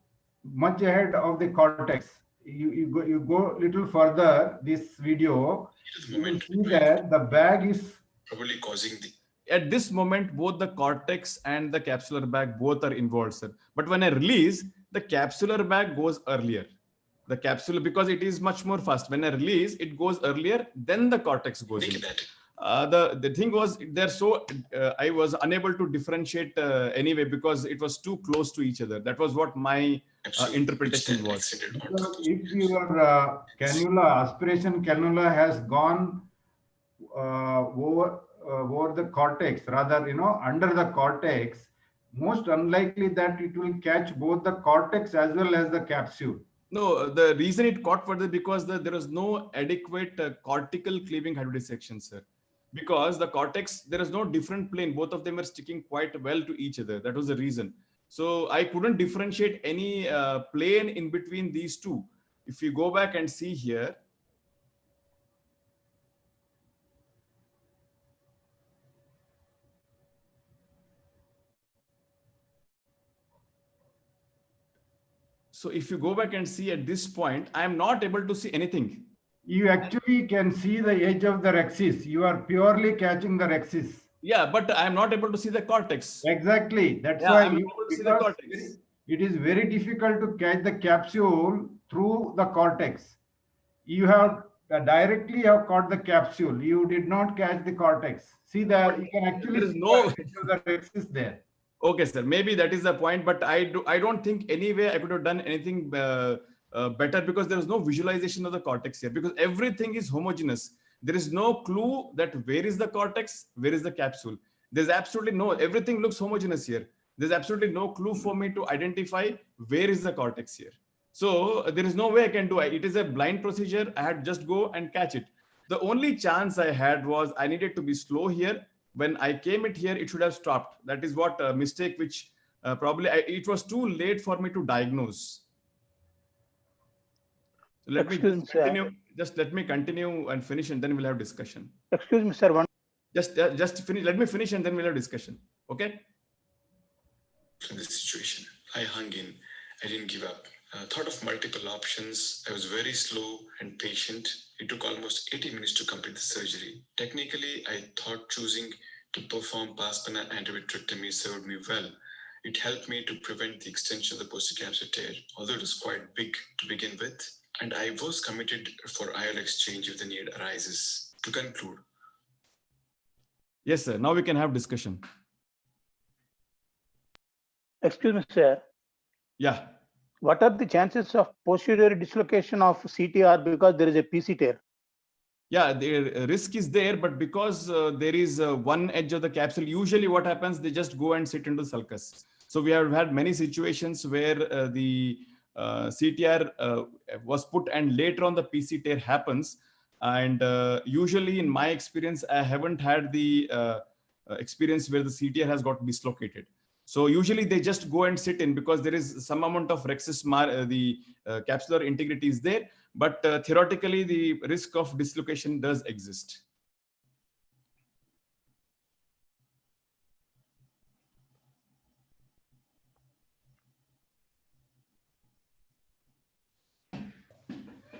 much ahead of the cortex. You go a little further, this video, you will see that the bag is probably causing the... At this moment, both the cortex and the capsular bag both are involved, sir. But when I release, the capsular bag goes earlier. The capsule, because it is much more fast. When I release, it goes earlier, then the cortex goes in. The thing was, I was unable to differentiate anyway because it was too close to each other. That was what my interpretation was. So if your aspiration cannula has gone over over the cortex, rather, under the cortex, most unlikely that it will catch both the cortex as well as the capsule. No, the reason it caught further because there was no adequate cortical cleaving hydrodissection, sir. Because the cortex, there is no different plane. Both of them are sticking quite well to each other. That was the reason. So I couldn't differentiate any plane in between these two. If you go back and see here, so if you go back and see at this point, I am not able to see anything. You actually can see the edge of the rhexis. You are purely catching the rhexis. Yeah, but I am not able to see the cortex. Exactly. That's Yeah, why I'm able to see the cortex. it is very difficult to catch the capsule through the cortex. You have directly have caught the capsule. You did not catch the cortex. See that you can actually There is see no- the edge of the rhexis there. Okay, sir. Maybe that is the point, but I don't think anyway I could have done anything better because there is no visualization of the cortex here because everything is homogeneous. There is no clue that where is the cortex, where is the capsule. There's absolutely no, everything looks homogeneous here. There's absolutely no clue for me to identify where is the cortex here. So there is no way I can do it. It is a blind procedure. I had just go and catch it. The only chance I had was I needed to be slow here. When I came it here, it should have stopped. That is what a mistake which probably it was too late for me to diagnose. So let me Excuse me, sir. continue. Just let me continue and finish, and then we'll have discussion. Excuse me, sir. Just finish. Let me finish, and then we'll have discussion. Okay. From this situation, I hung in. I didn't give up. Thought of multiple options. I was very slow and patient. It took almost 80 minutes to complete the surgery. Technically, I thought choosing to perform pars plana antivitrectomy served me well. It helped me to prevent the extension of the posterior capsule tear, although it was quite big to begin with. And I was committed for IOL exchange if the need arises. To conclude. Yes, sir. Now we can have discussion. Excuse me, sir. Yeah. What are the chances of posterior dislocation of CTR because there is a PC tear? Yeah, the risk is there, but because there is one edge of the capsule, usually what happens, they just go and sit into sulcus. So we have had many situations where the CTR was put and later on the PC tear happens. And usually in my experience, I haven't had the experience where the CTR has got dislocated. So usually they just go and sit in because there is some amount of rhexis, the capsular integrity is there, but theoretically the risk of dislocation does exist.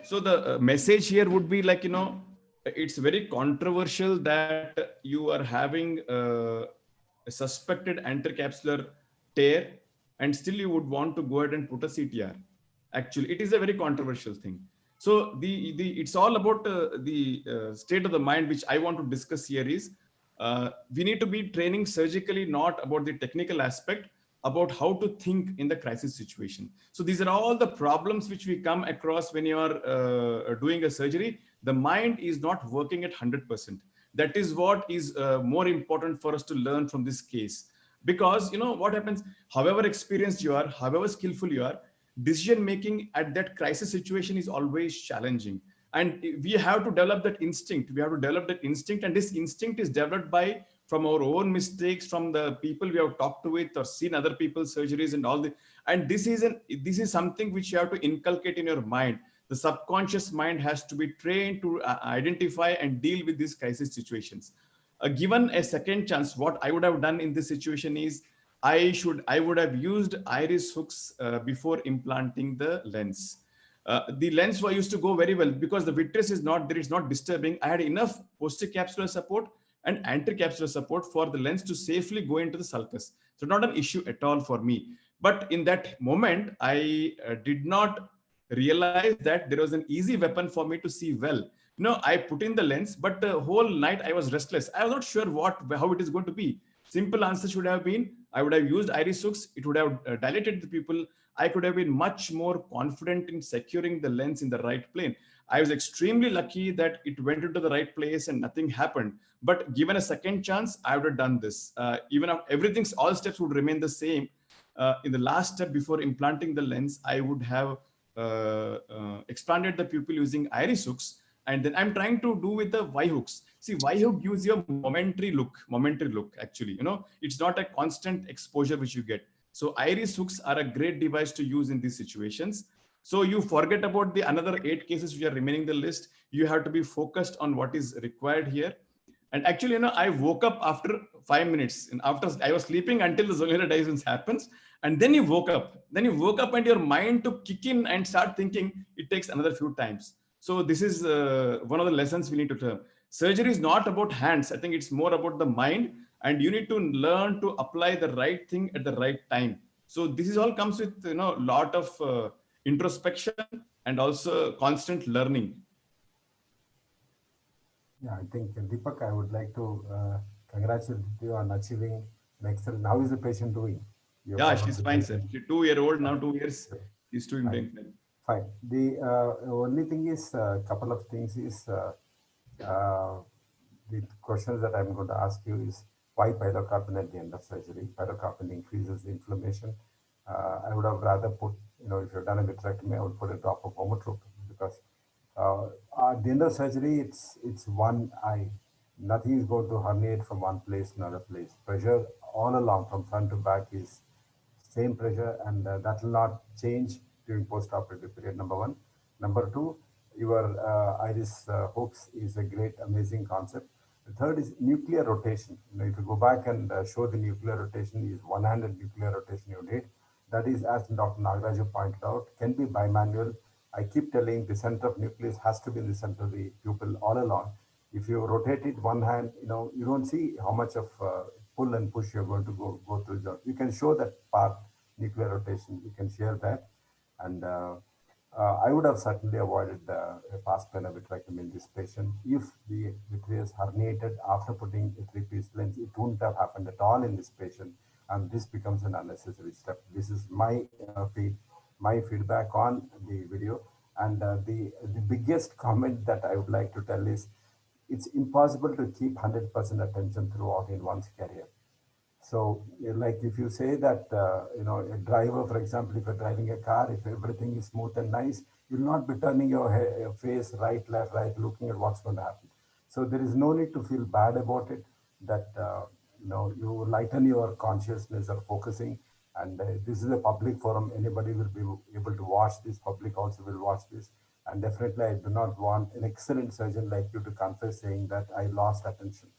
So the message here would be like, it's very controversial that you are having a suspected anterocapsular tear and still you would want to go ahead and put a CTR. Actually, it is a very controversial thing. So it's all about the state of the mind, which I want to discuss here is we need to be training surgically, not about the technical aspect, about how to think in the crisis situation. So these are all the problems which we come across when you are doing a surgery. The mind is not working at 100%. That is what is more important for us to learn from this case. Because what happens, however experienced you are, however skillful you are, decision making at that crisis situation is always challenging. And we have to develop that instinct. We have to develop that instinct. And this instinct is developed from our own mistakes, from the people we have talked to with or seen other people's surgeries and all the. And this is something which you have to inculcate in your mind. The subconscious mind has to be trained to identify and deal with these crisis situations. Given a second chance, what I would have done in this situation is I would have used iris hooks before implanting the lens. The lens used to go very well because the vitreous is not there, it's not disturbing. I had enough posterior capsular support and anterocapsular support for the lens to safely go into the sulcus. So not an issue at all for me. But in that moment, I did not realize that there was an easy weapon for me to see well. I put in the lens, but the whole night I was restless. I was not sure how it is going to be. Simple answer should have been, I would have used iris hooks. It would have dilated the pupil. I could have been much more confident in securing the lens in the right plane. I was extremely lucky that it went into the right place and nothing happened. But given a second chance, I would have done this. Even if everything, all steps would remain the same. In the last step before implanting the lens, I would have expanded the pupil using iris hooks. And then I'm trying to do with the Y hooks. See, Y hook gives you a momentary look actually, it's not a constant exposure which you get. So iris hooks are a great device to use in these situations. So you forget about the another 8 cases which are remaining in the list. You have to be focused on what is required here. And actually, I woke up after 5 minutes, and after I was sleeping until the zonal divergence happens. And then you woke up. Then you woke up and your mind to kick in and start thinking. It takes another few times. So this is one of the lessons we need to learn. Surgery is not about hands. I think it's more about the mind, and you need to learn to apply the right thing at the right time. So this is all comes with lot of introspection and also constant learning. Yeah, I think Deepak, I would like to congratulate you on achieving an excellent. How is the patient doing? Yeah, she's fine, sir. She's 2-year-old now, 2 years. She's doing fine. Fine. The only thing is, a couple of things is, the questions that I'm going to ask you is, why pilocarpine at the end of surgery? Pilocarpine increases the inflammation. I would have rather put, if you've done a vitrectomy, I would put a drop of homotropin, because at the end of surgery, it's one eye. Nothing is going to herniate from one place to another place. Pressure all along from front to back is same pressure, and that will not change during post-operative period, number one. Number two, your iris hooks is a great, amazing concept. The third is nuclear rotation. If you go back and show the nuclear rotation is one-handed nuclear rotation you did. That is, as Dr. Nagaraju pointed out, can be bimanual. I keep telling the center of nucleus has to be in the center of the pupil all along. If you rotate it one hand, you don't see how much of pull and push you're going to go through. You can show that part, nuclear rotation. You can share that. And I would have certainly avoided a pars plana vitrectomy in this patient. If the vitreous herniated after putting a 3-piece lens, it wouldn't have happened at all in this patient. And this becomes an unnecessary step. This is my feedback on the video. And the biggest comment that I would like to tell is, it's impossible to keep 100% attention throughout in one's career. So, like if you say that, a driver, for example, if you're driving a car, if everything is smooth and nice, you'll not be turning your face right, left, right, looking at what's going to happen. So there is no need to feel bad about it, that, you lighten your consciousness or focusing. And this is a public forum. Anybody will be able to watch this. Public also will watch this. And definitely, I do not want an excellent surgeon like you to confess saying that I lost attention.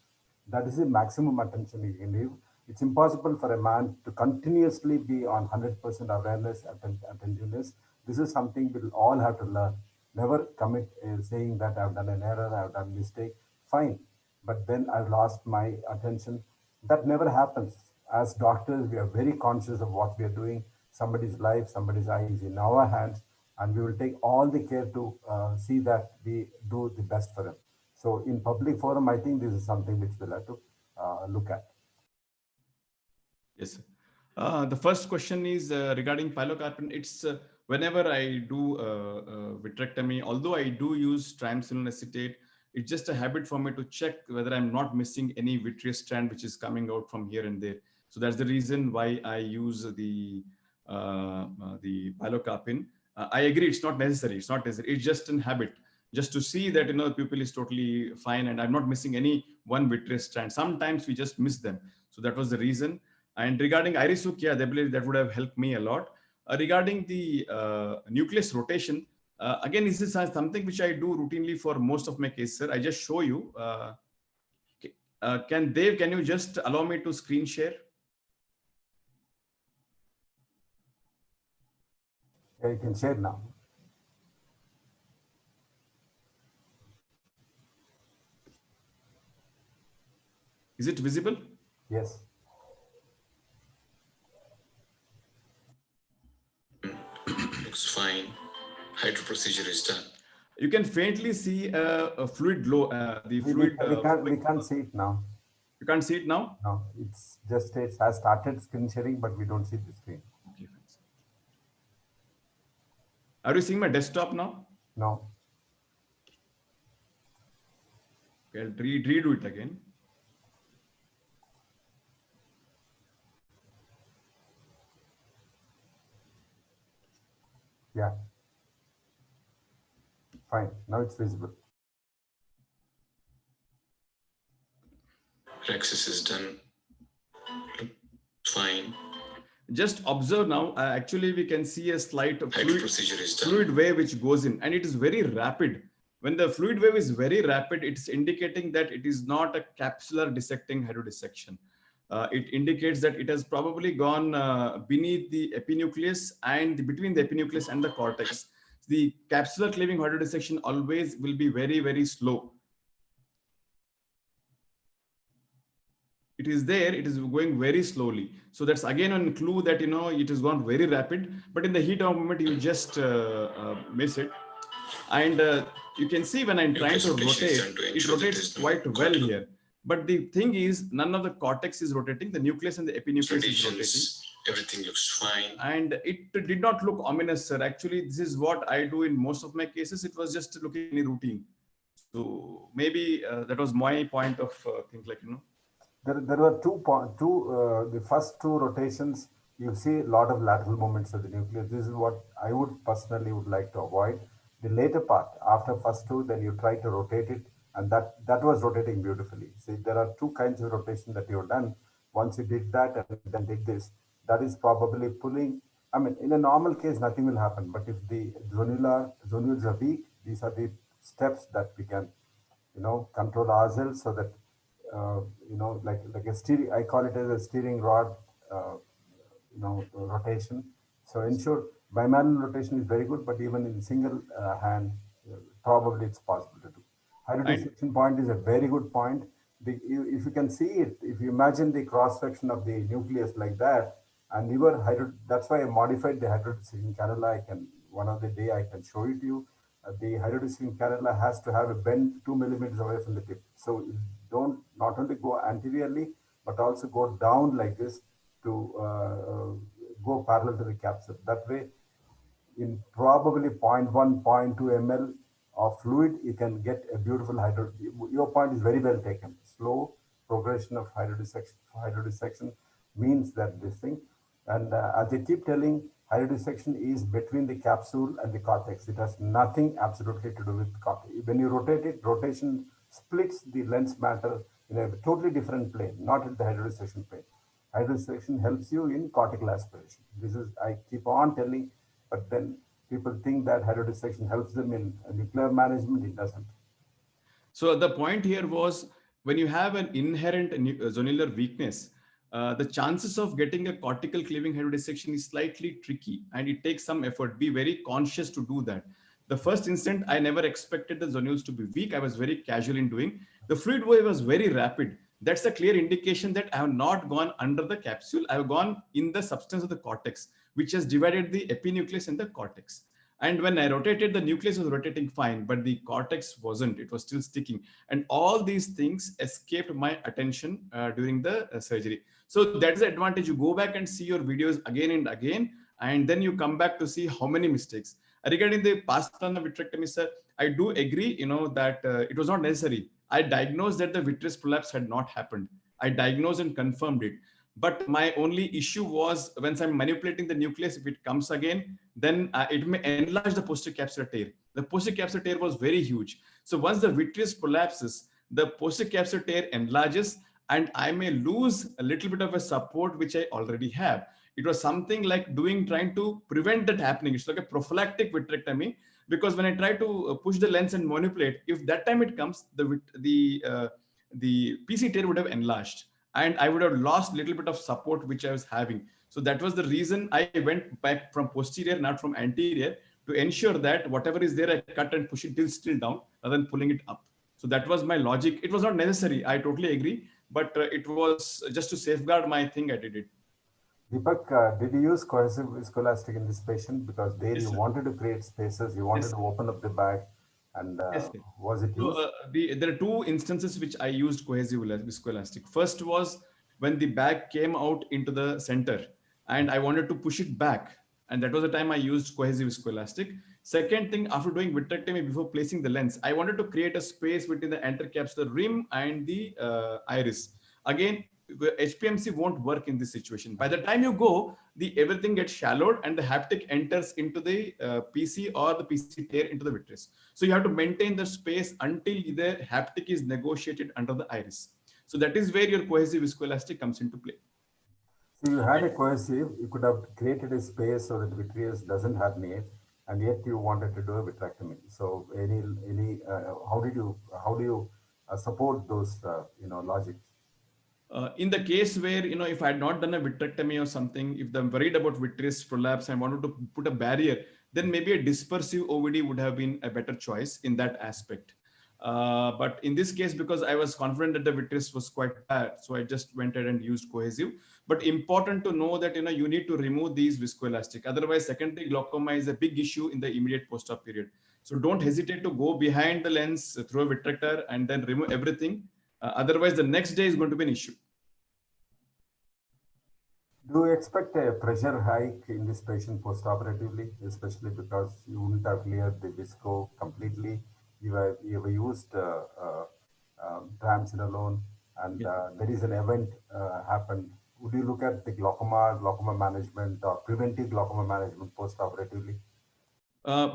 That is the maximum attention you can give. It's impossible for a man to continuously be on 100% awareness, attentiveness. This is something we'll all have to learn. Never commit saying that I've done an error, I've done a mistake. Fine, but then I've lost my attention. That never happens. As doctors, we are very conscious of what we are doing. Somebody's life, somebody's eye is in our hands, and we will take all the care to see that we do the best for them. So in public forum, I think this is something which we'll have to look at. Yes. The first question is regarding pilocarpine. It's whenever I do vitrectomy, although I do use triamcinolone acetate, it's just a habit for me to check whether I'm not missing any vitreous strand which is coming out from here and there. So that's the reason why I use the pilocarpine. I agree, it's not necessary. It's not necessary. It's just an habit, just to see that the pupil is totally fine and I'm not missing any one vitreous strand. Sometimes we just miss them. So that was the reason. And regarding iris hook, yeah, that would have helped me a lot. Regarding the nucleus rotation, again, this is something which I do routinely for most of my cases, sir. I just show you. Can you just allow me to screen share? Yeah, you can share now. Is it visible? Yes. Looks fine. Hydro procedure is done. You can faintly see a fluid glow. We can't see it now. You can't see it now? No, it has started screen sharing, but we don't see the screen. Okay, Are you seeing my desktop now? No. Okay, I'll redo it again. Yeah. Fine. Now it's visible. Access is done. Fine. Just observe now, actually we can see a slight Procedure is done. fluid wave which goes in, and it is very rapid. When the fluid wave is very rapid, it's indicating that it is not a capsular dissecting hydrodissection. It indicates that it has probably gone beneath the epinucleus and between the epinucleus and the cortex. The capsular cleaving hydrodissection always will be very, very slow. It is there, it is going very slowly. So that's again a clue that, you know, it has gone very rapid, but in the heat of moment, you just miss it. And you can see when I'm trying to rotate, it rotates quite well here. But the thing is, none of the cortex is rotating, the nucleus and the epinucleus is rotating. Everything looks fine. And it did not look ominous, sir. Actually, this is what I do in most of my cases. It was just looking routine. So maybe that was my point of things like, you know. There were the first two rotations, you see a lot of lateral movements of the nucleus. This is what I would personally like to avoid. The later part, after first two, then you try to rotate it, and that was rotating beautifully. See, there are two kinds of rotation that you've done. Once you did that and then did this, that is probably pulling. I mean, in a normal case, nothing will happen. But if the zonules are weak, these are the steps that we can, you know, control ourselves so that, you know, like a steering, I call it as a steering rod, you know, rotation. So ensure bimanual rotation is very good, but even in single hand, probably it's possible to do. Hydrodissection point is a very good point. If you can see it, if you imagine the cross section of the nucleus like that, and that's why I modified the hydrodissection cannula. One of the day I can show it to you. The hydrodissection cannula has to have a bend 2 millimeters away from the tip. So don't not only go anteriorly, but also go down like this to go parallel to the capsule. That way, in probably 0.1, 0.2 ml of fluid, you can get a beautiful Your point is very well taken. Slow progression of hydrodissection means that this thing. And as I keep telling, hydrodissection is between the capsule and the cortex. It has nothing absolutely to do with cortex. When you rotate it, rotation splits the lens matter in a totally different plane, not in the hydrodissection plane. Hydrodissection helps you in cortical aspiration. This is, I keep on telling, but then people think that hydrodissection helps them in nuclear management. It doesn't. So the point here was, when you have an inherent zonular weakness, the chances of getting a cortical cleaving hydrodissection is slightly tricky, and it takes some effort. Be very conscious to do that. The first instant, I never expected the zonules to be weak. I was very casual in doing. The fluid wave was very rapid. That's a clear indication that I have not gone under the capsule. I have gone in the substance of the cortex, which has divided the epinucleus and the cortex. And when I rotated, the nucleus was rotating fine, but the cortex wasn't. It was still sticking. And all these things escaped my attention during the surgery. So that's the advantage. You go back and see your videos again and again, and then you come back to see how many mistakes. Regarding the pastana vitrectomy, sir, I do agree, you know, that it was not necessary. I diagnosed that the vitreous prolapse had not happened. I diagnosed and confirmed it. But my only issue was, once I'm manipulating the nucleus, if it comes again, then it may enlarge the posterior capsular tear. The posterior capsular tear was very huge. So once the vitreous prolapses, the posterior capsular tear enlarges, and I may lose a little bit of a support, which I already have. It was something like trying to prevent that happening. It's like a prophylactic vitrectomy, because when I try to push the lens and manipulate, if that time it comes, the PC tear would have enlarged, and I would have lost a little bit of support which I was having. So that was the reason I went back from posterior, not from anterior, to ensure that whatever is there, I cut and push it till still down rather than pulling it up. So that was my logic. It was not necessary. I totally agree. But it was just to safeguard my thing, I did it. Deepak, did you use cohesive viscoelastic in this patient? Because there you wanted to create spaces, you wanted to open up the bag, and was it used? So, there are two instances which I used cohesive viscoelastic. First was when the bag came out into the center and I wanted to push it back. And that was the time I used cohesive viscoelastic. Second thing, after doing vitrectomy before placing the lens, I wanted to create a space between the intercapsular rim and the iris. Again, HPMC won't work in this situation. By the time you go, everything gets shallowed and the haptic enters into the PC or the PC tear into the vitreous. So you have to maintain the space until the haptic is negotiated under the iris. So that is where your cohesive viscoelastic comes into play. So you had a cohesive, you could have created a space so that the vitreous doesn't herniate, and yet you wanted to do a vitrectomy. So how do you support those logics? In the case where, if I had not done a vitrectomy or something, if I'm worried about vitreous prolapse and wanted to put a barrier, then maybe a dispersive OVD would have been a better choice in that aspect. But in this case, because I was confident that the vitreous was quite bad, so I just went ahead and used cohesive. But important to know that, you need to remove these viscoelastic. Otherwise, secondary glaucoma is a big issue in the immediate post-op period. So don't hesitate to go behind the lens through a vitrector and then remove everything. Otherwise, the next day is going to be an issue. Do you expect a pressure hike in this patient post-operatively, especially because you wouldn't have cleared the visco completely? You have used triamcinolone, and there is an event happened. Would you look at the glaucoma management or preventive glaucoma management post-operatively?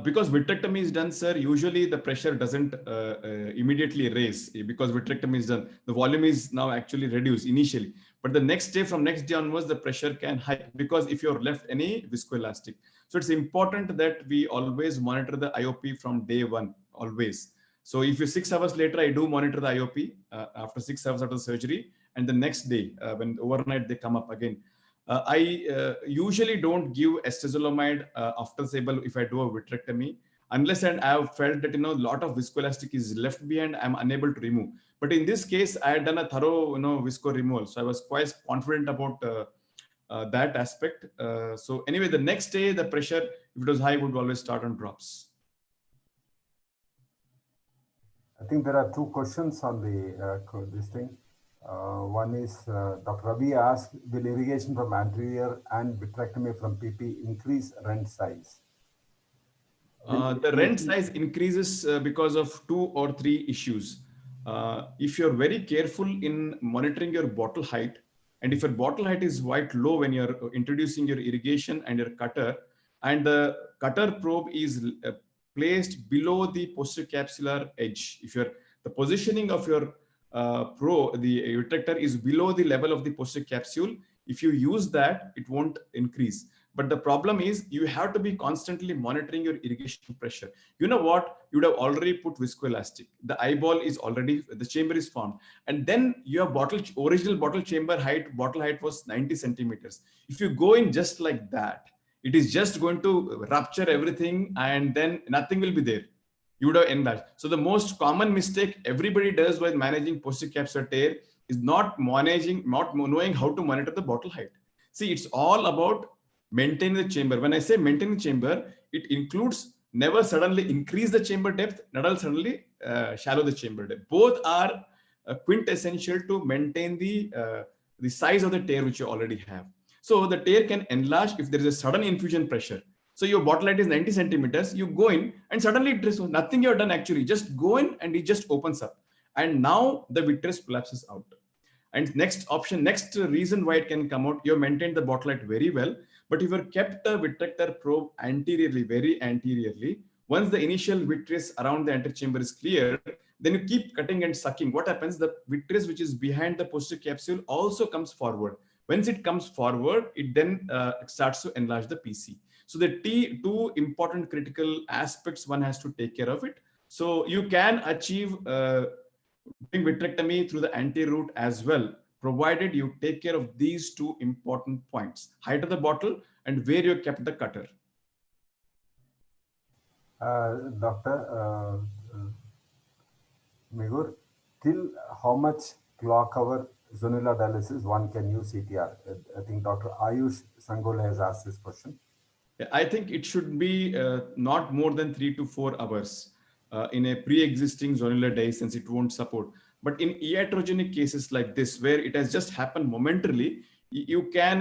Because vitrectomy is done, sir, usually the pressure doesn't immediately raise because vitrectomy is done. The volume is now actually reduced initially. But the next day, from next day onwards, the pressure can hike because if you're left any viscoelastic. So it's important that we always monitor the IOP from day one, always. So if you 6 hours later, I do monitor the IOP after 6 hours after the surgery. And the next day, when overnight they come up again. I usually don't give acetazolamide after SABLE if I do a vitrectomy, unless and I have felt that, a lot of viscoelastic is left behind, I'm unable to remove. But in this case, I had done a thorough, visco removal. So I was quite confident about that aspect. So anyway, the next day, the pressure, if it was high, would always start on drops. I think there are two questions on the this thing. One is Dr. Ravi asked, will irrigation from anterior and vitrectomy from PP increase rent size? The rent size increases because of 2 or 3 issues. If you're very careful in monitoring your bottle height, and if your bottle height is quite low when you're introducing your irrigation and your cutter, and the cutter probe is placed below the posterior capsular edge, if the positioning of your the vitrector is below the level of the posterior capsule, if you use that, it won't increase. But the problem is you have to be constantly monitoring your irrigation pressure. You know what? You would have already put viscoelastic. The eyeball is already, the chamber is formed. And then your original bottle chamber height, bottle height was 90 centimeters. If you go in just like that, it is just going to rupture everything and then nothing will be there. You would have enlarged. So the most common mistake everybody does while managing posterior capsular tear is not knowing how to monitor the bottle height. See, it's all about maintaining the chamber. When I say maintain the chamber, it includes never suddenly increase the chamber depth, not suddenly shallow the chamber depth. Both are quintessential to maintain the size of the tear which you already have. So the tear can enlarge if there is a sudden infusion pressure. So your bottle height is 90 centimeters, you go in and suddenly it is nothing you've done actually, just go in and it just opens up. And now the vitreous collapses out. And next reason why it can come out, you have maintained the bottle height very well, but if you have kept the vitrector probe anteriorly, very anteriorly, once the initial vitreous around the antechamber is cleared, then you keep cutting and sucking. What happens? The vitreous which is behind the posterior capsule also comes forward. Once it comes forward, it then starts to enlarge the PC. So the two important critical aspects one has to take care of it. So you can achieve doing vitrectomy through the anterior route as well, provided you take care of these 2 important points: height of the bottle and where you kept the cutter. Dr. Megur, till how much claw cover zonula dialysis one can use CTR? I think Dr. Ayush Sangole has asked this question. I think it should be not more than 3 to 4 hours in a pre-existing zonular dehiscence. It won't support. But in iatrogenic cases like this, where it has just happened momentarily, the CTR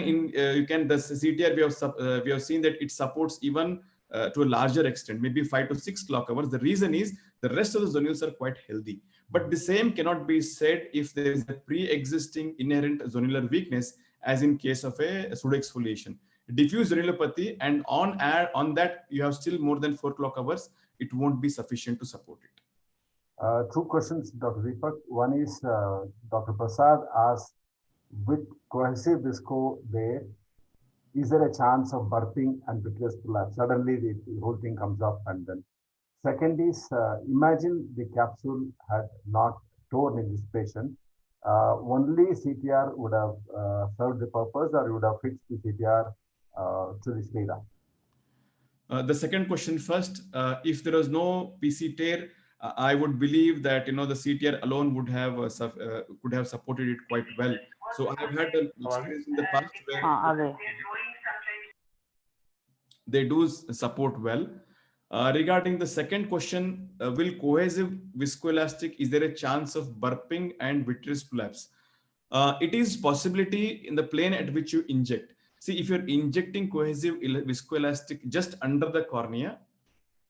we have seen that it supports even to a larger extent, maybe 5 to 6 clock hours. The reason is the rest of the zonules are quite healthy. But the same cannot be said if there is a pre-existing inherent zonular weakness, as in case of a pseudoexfoliation. Diffuse zonulopathy, and on that you have still more than 4 clock hours, it won't be sufficient to support it. Two questions, Dr. Deepak. One is Dr. Prasad asked, with cohesive visco there, is there a chance of burping and vitreous prolapse? Suddenly the whole thing comes up. And then second is, imagine the capsule had not torn in this patient. Only CTR would have served the purpose, or you would have fixed the CTR to the sclera? The second question first, if there was no PC tear, I would believe that the CTR alone would have could have supported it quite well. So I have had an experience in the past where they do support well. Regarding the second question, will cohesive viscoelastic, is there a chance of burping and vitreous prolapse? It is possibility in the plane at which you inject. See, if you're injecting cohesive viscoelastic just under the cornea,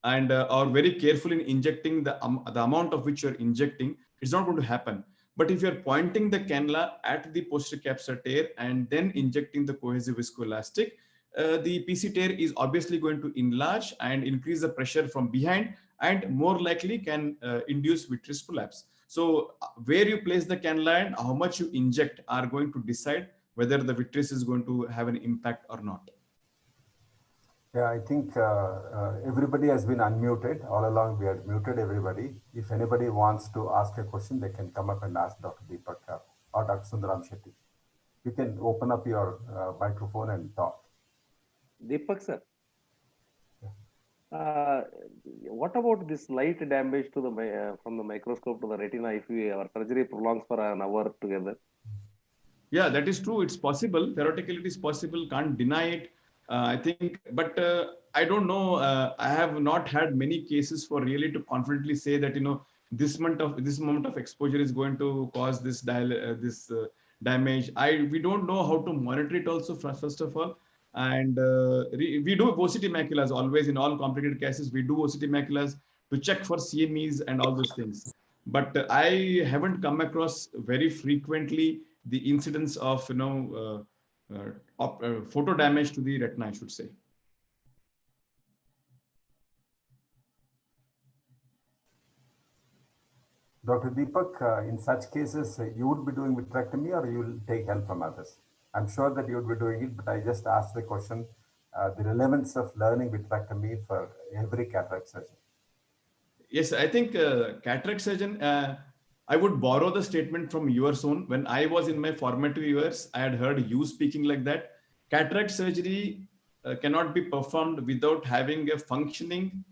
and are very careful in injecting the amount of which you're injecting, it's not going to happen. But if you're pointing the cannula at the posterior capsular tear and then injecting the cohesive viscoelastic, the PC tear is obviously going to enlarge and increase the pressure from behind, and more likely can induce vitreous prolapse. So where you place the cannula and how much you inject are going to decide whether the vitreous is going to have an impact or not. Yeah, I think everybody has been unmuted. All along we had muted everybody. If anybody wants to ask a question, they can come up and ask Dr. Deepak or Dr. Sundaram Shetty. You can open up your microphone and talk. Deepak sir, what about this light damage to the from the microscope to the retina if our surgery prolongs for an hour together? Yeah, that is true. It's possible. Theoretically, it is possible. Can't deny it. I think, but I don't know. I have not had many cases for really to confidently say that this moment of exposure is going to cause this damage. We don't know how to monitor it also. First of all, and we do OCT maculas always in all complicated cases. We do OCT maculas to check for CMEs and all those things. But I haven't come across very frequently the incidence of photo damage to the retina, I should say. Dr. Deepak, in such cases, you would be doing vitrectomy or you will take help from others? I'm sure that you would be doing it, but I just asked the question, the relevance of learning vitrectomy for every cataract surgeon. Yes, I think cataract surgeon, I would borrow the statement from yours own. When I was in my formative years, I had heard you speaking like that. Cataract surgery cannot be performed without having a functioning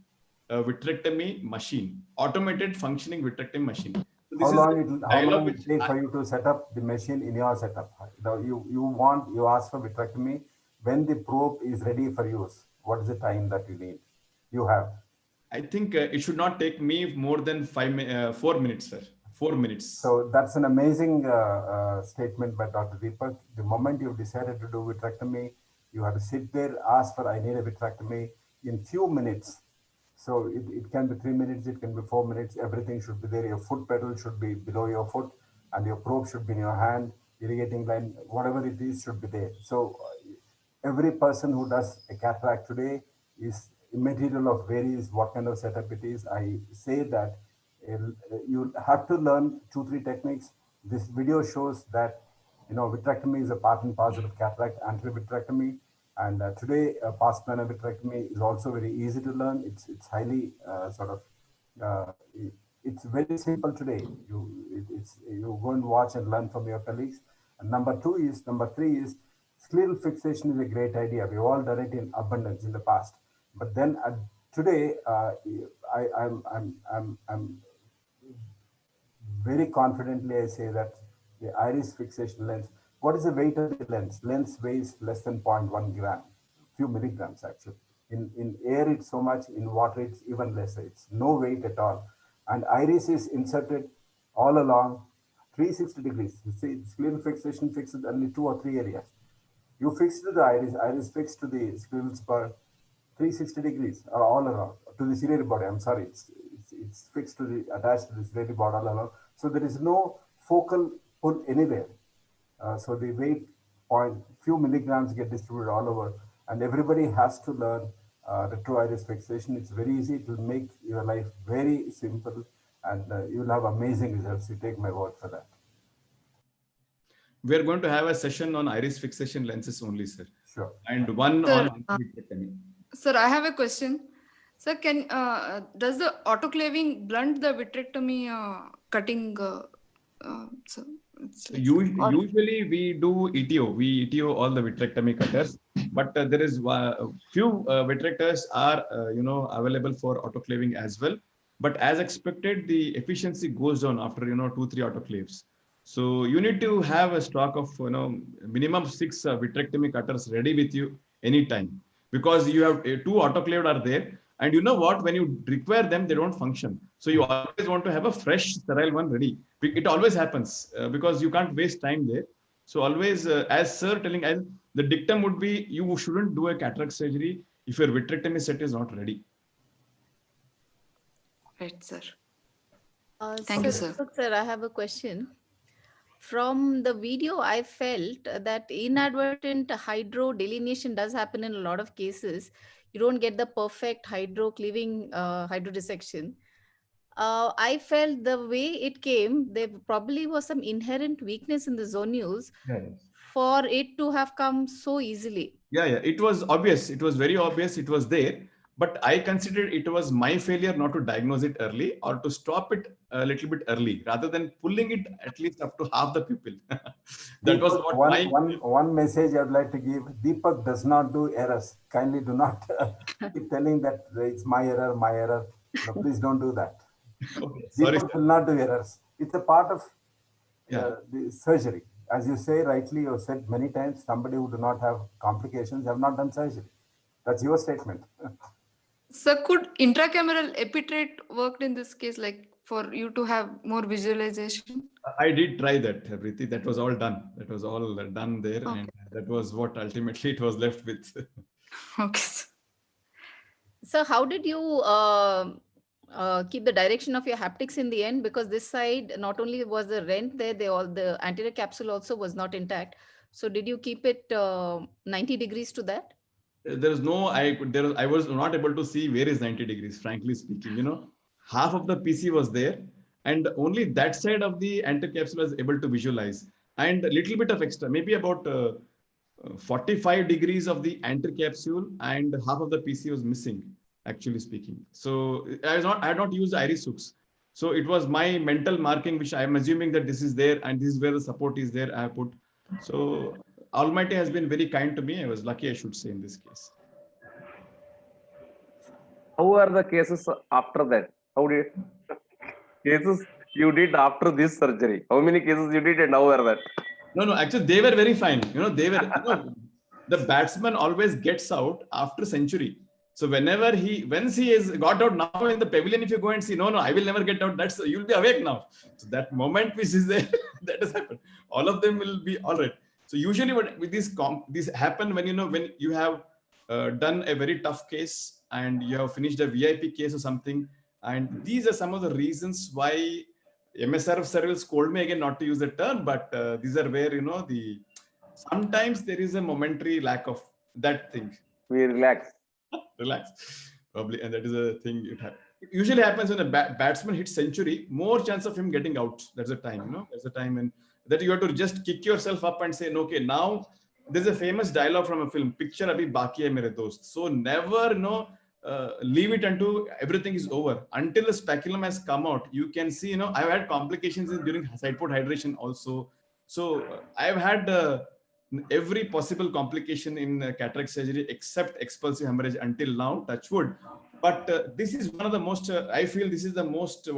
vitrectomy machine, automated functioning vitrectomy machine. So how long it take for you to set up the machine in your setup? You ask for vitrectomy when the probe is ready for use. What is the time that you need? You have. I think it should not take me more than 4 minutes, sir. 4 minutes. So that's an amazing statement by Dr. Deepak. The moment you've decided to do vitrectomy, you have to sit there, ask for, I need a vitrectomy in few minutes. So it can be 3 minutes, it can be 4 minutes, everything should be there. Your foot pedal should be below your foot and your probe should be in your hand, irrigating line, whatever it is should be there. So every person who does a cataract today is immaterial of varies what kind of setup it is. I say that you have to learn 2-3 techniques. This video shows that vitrectomy is a part and parcel of cataract, anterior vitrectomy, and today pars plana vitrectomy is also very easy to learn. It's highly it's very simple today. You go and watch and learn from your colleagues. And number 3 is scleral fixation is a great idea. We've all done it in abundance in the past, but then today I'm very confidently I say that the iris fixation lens, what is the weight of the lens? Lens weighs less than 0.1 gram, few milligrams actually. In air it's so much, in water it's even less, it's no weight at all. And iris is inserted all along 360 degrees. You see, scleral fixation fixes only 2 or 3 areas. You fix to the iris fixed to the scleral spur, 360 degrees or all around to the ciliary body. I'm sorry, it's fixed to the attached to the ciliary body all around. So there is no focal pull anywhere. So the weight point, few milligrams get distributed all over, and everybody has to learn retro iris fixation. It's very easy. It will make your life very simple, and you will have amazing results. You take my word for that. We're going to have a session on iris fixation lenses only, sir. Sure. And one Sir, on vitrectomy. Sir, I have a question. Sir, does the autoclaving blunt the vitrectomy cutting? So it's like, Usually we do ETO. We ETO all the vitrectomy cutters, but there is few vitrectors are available for autoclaving as well. But as expected, the efficiency goes down after 2-3 autoclaves. So you need to have a stock of minimum 6 vitrectomy cutters ready with you anytime, because you have 2 autoclaved are there, and you know what, when you require them, they don't function. So you always want to have a fresh sterile one ready. It always happens because you can't waste time there. So always, as sir telling, the dictum would be, you shouldn't do a cataract surgery if your vitrectomy set is not ready. right, sir. Thank you, sir. Sir, I have a question. From the video, I felt that inadvertent hydro delineation does happen in a lot of cases. You don't get the perfect hydro cleaving, hydro dissection. I felt the way it came, there probably was some inherent weakness in the zonules for it to have come so easily. Yeah, it was obvious. It was very obvious. It was there. But I considered it was my failure not to diagnose it early or to stop it a little bit early, rather than pulling it at least up to half the pupil. That was what one message I'd like to give. Deepak does not do errors. Kindly do not keep telling that it's my error, my error. No, please don't do that. Okay, sorry, Deepak will not do errors. It's a part of the surgery. As you say rightly, you have said many times, somebody who do not have complications have not done surgery. That's your statement. Sir, could intracameral epitret worked in this case, like for you to have more visualization? I did try that, Priti. That was all done. That was all done there. Okay. And that was what ultimately it was left with. Okay. So how did you keep the direction of your haptics in the end? Because this side, not only was the rent there, the anterior capsule also was not intact. So did you keep it 90 degrees to that? There is no, I was not able to see where is 90 degrees, frankly speaking. Half of the PC was there, and only that side of the anterior capsule was able to visualize. And a little bit of extra, maybe about 45 degrees of the anterior capsule, and half of the PC was missing, actually speaking. So I had not used iris hooks. So it was my mental marking, which I am assuming that this is there and this is where the support is there, I have put. So Almighty has been very kind to me. I was lucky, I should say, in this case. How are the cases after that? How did cases you did after this surgery? How many cases you did and how are that? No, actually they were very fine. They were, the batsman always gets out after century. So once he has got out now in the pavilion, if you go and see, no, I will never get out. You'll be awake now. So that moment which is there, that has happened. All of them will be all right. So usually with this happen when you have done a very tough case and you have finished a VIP case or something. And these are some of the reasons why MSRF sir will scold me again not to use the term, but these are where, sometimes there is a momentary lack of that thing. We relax. Relax, probably. And that is a thing it usually happens when a batsman hits century, more chance of him getting out. That's the time, That's the time when that you have to just kick yourself up and say, okay, now there's a famous dialogue from a film, picture abhi baki hai mere dost. So never, leave it until everything is over. Until the speculum has come out, you can see, I've had complications during side port hydration also. So I've had every possible complication in cataract surgery except expulsive hemorrhage until now, touch wood. But this is one of the most, I feel this is the most,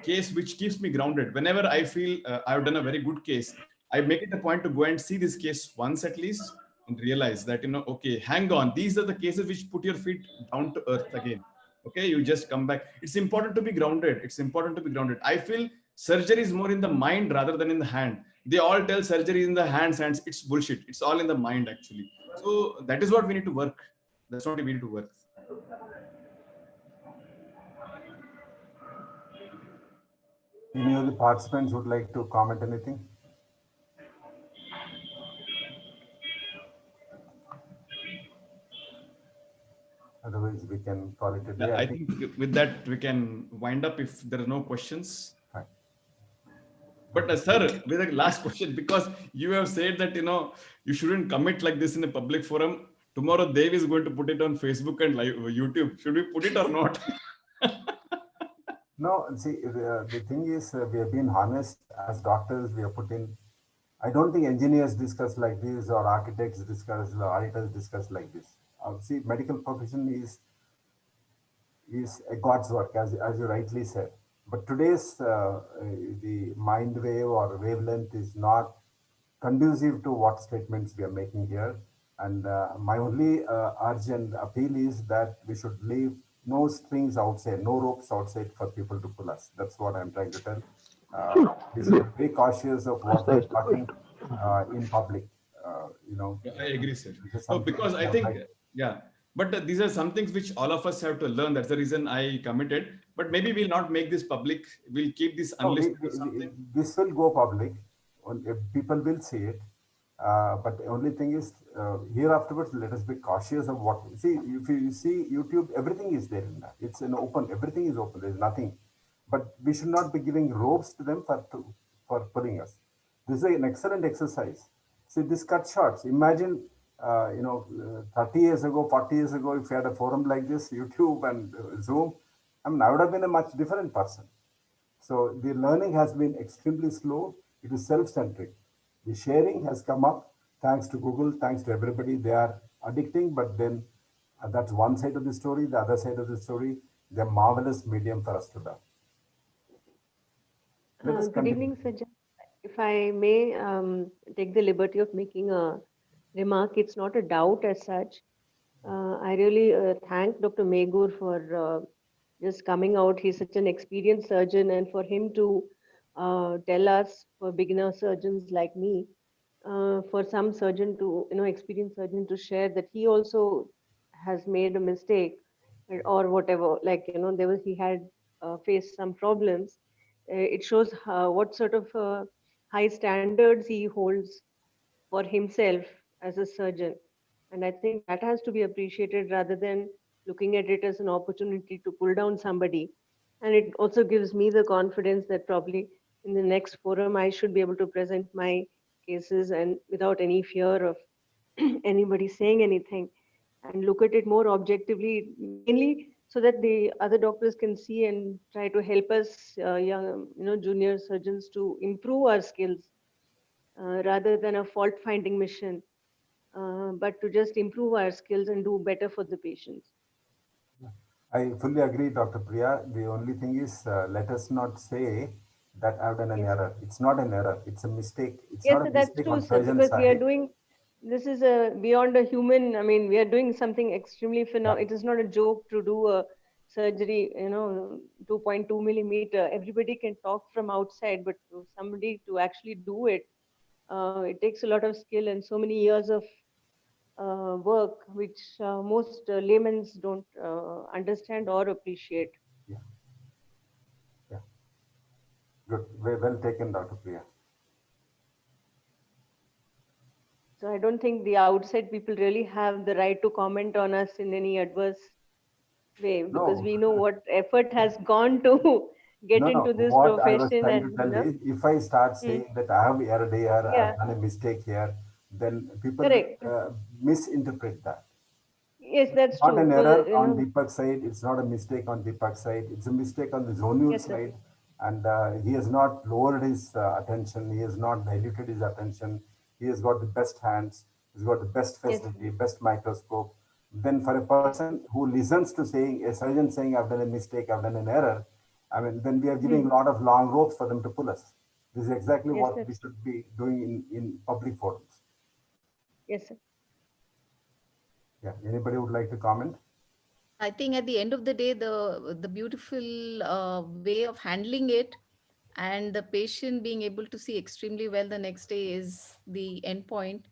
case which keeps me grounded. Whenever I feel I've done a very good case, I make it a point to go and see this case once at least and realize that, okay, hang on. These are the cases which put your feet down to earth again. Okay, you just come back. It's important to be grounded. It's important to be grounded. I feel surgery is more in the mind rather than in the hand. They all tell surgery is in the hands. It's bullshit. It's all in the mind, actually. So that is what we need to work. That's what we need to work. Any of the participants would like to comment anything? Otherwise, we can call it a day. I think with that, we can wind up if there are no questions. Fine. But sir, with a last question, because you have said that, you shouldn't commit like this in a public forum. Tomorrow, Dev is going to put it on Facebook and YouTube. Should we put it or not? No, see, the thing is, we have been honest as doctors. We have put in. I don't think engineers discuss like this, or architects discuss, or auditors discuss like this. See, medical profession is a God's work, as you rightly said. But today's the mind wave or wavelength is not conducive to what statements we are making here. And my only urge and appeal is that we should leave no strings outside, no ropes outside for people to pull us. That's what I'm trying to tell. We should be very cautious of what we're talking in public. I agree, sir. Because I think, but these are some things which all of us have to learn. That's the reason I committed. But maybe we'll not make this public. We'll keep this unlisted or something. This will go public. People will see it. But the only thing is, here afterwards, let us be cautious of what. See, if you see YouTube, everything is there in that. It's an open. Everything is open. There's nothing. But we should not be giving ropes to them for pulling us. This is an excellent exercise. See, this cut shorts. Imagine, 30 years ago, 40 years ago, if you had a forum like this, YouTube and Zoom, I would have been a much different person. So the learning has been extremely slow. It is self-centric. The sharing has come up thanks to Google, thanks to everybody. They are addicting, but then that's one side of the story. The other side of the story, they're marvelous medium for us to learn. Good evening, sir. If I may take the liberty of making a remark, it's not a doubt as such. I really thank Dr. Meghur for just coming out. He's such an experienced surgeon, and for him to tell us, for beginner surgeons like me, for some surgeon to, experienced surgeon to share that he also has made a mistake or whatever, he had faced some problems. It shows what sort of high standards he holds for himself as a surgeon. And I think that has to be appreciated rather than looking at it as an opportunity to pull down somebody. And it also gives me the confidence that probably in the next forum, I should be able to present my cases and without any fear of anybody saying anything, and look at it more objectively, mainly so that the other doctors can see and try to help us young, junior surgeons to improve our skills rather than a fault finding mission, but to just improve our skills and do better for the patients. I fully agree, Dr. Priya. The only thing is, let us not say that I've done an error. It's not an error. It's a mistake. It's not a that's mistake true, on sir, surgeon's because side. we are doing, this is beyond a human. We are doing something extremely phenomenal. It is not a joke to do a surgery, 2.2 millimeter. Everybody can talk from outside, but to somebody to actually do it, it takes a lot of skill and so many years of work, which most laymen don't understand or appreciate. Yeah. Good. Well taken, Dr. Priya. So I don't think the outside people really have the right to comment on us in any adverse way, because we know what effort has gone to get into this what profession. I was trying to tell is, if I start saying that I have erred here, I've done a mistake here, then people misinterpret that. Yes, that's Not true. an error on Deepak's side. It's not a mistake on Deepak's side. It's a mistake on the Zonul side. And he has not lowered his attention. He has not diluted his attention. He has got the best hands. He's got the best facility, best microscope. Then for a person who listens to saying, a surgeon saying, I've done a mistake, I've done an error, then we are giving a lot of long ropes for them to pull us. This is exactly what we should be doing in public forums. Yes, sir. Yeah. Anybody would like to comment? I think at the end of the day, the beautiful way of handling it and the patient being able to see extremely well the next day is the end point.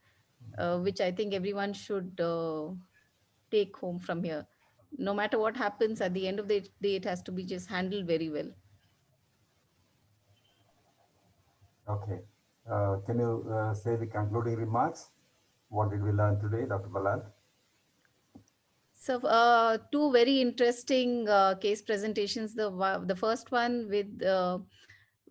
which I think everyone should take home from here. No matter what happens, at the end of the day, it has to be just handled very well. Okay. Can you say the concluding remarks? What did we learn today, Dr. Balal? So two very interesting case presentations. The first one with